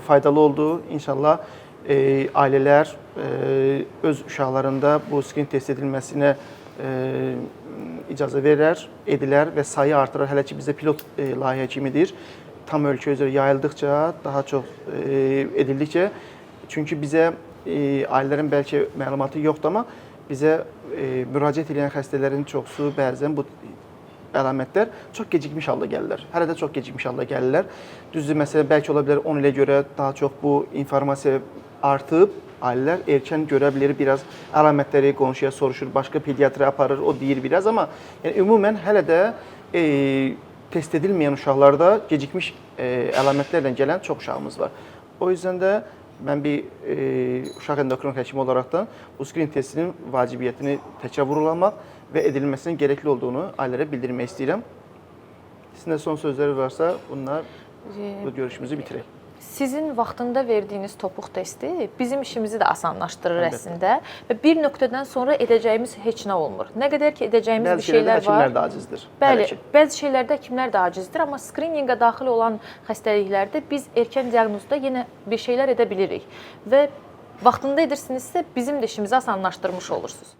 faydalı oldu. İnşallah ailələr öz uşaqlarında bu skrining test edilməsinə icazə edilər və sayı artırır. Hələ ki bizdə pilot layihə kimidir. Tam ölkə üzrə yayıldıqca, daha çox edildikcə, çünki bizə ailələrin bəlkə məlumatı yoxdur, amma bizə müraciət edən xəstələrin çoxsu bəzən bu əlamətlər çox gecikmiş halda gəlirlər. Hələ də çox gecikmiş halda gəlirlər. Düzdür, məsələn, bəlkə ola bilər 10 ilə görə daha çox bu informasiya artıb, ailələr erkən görə bilir, biraz əlamətləri qonşuya soruşur, başqa pediatra aparır, o deyir biraz, amma yəni ümumən hələ də test edilməyən uşaqlarda gecikmiş əlamətlərlə gələn çox uşağımız var. O yüzden də mən bir uşaq endokrin həkimi olaraqdan bu skrining testinin vacibiyyətini təkrar vurğulamaq və edilməsinin gərəkli olduğunu ailələrə bildirmək istəyirəm. Sizin də son sözləri varsa, bunlar bu görüşümüzü bitirək. Sizin vaxtında verdiyiniz topuq testi bizim işimizi də asanlaşdırır əslində və bir nöqtədən sonra edəcəyimiz heç nə olmur. Nə qədər ki edəcəyimiz bir şeylər var. Bəzi həkimlər də acizdir. Bəli, bəzi şeylərdə həkimlər də acizdir, amma skrininqə daxil olan xəstəliklərdə biz erkən diaqnozda yenə bir şeylər edə bilirik və vaxtında edirsinizsə bizim də işimizi asanlaşdırmış olursunuz.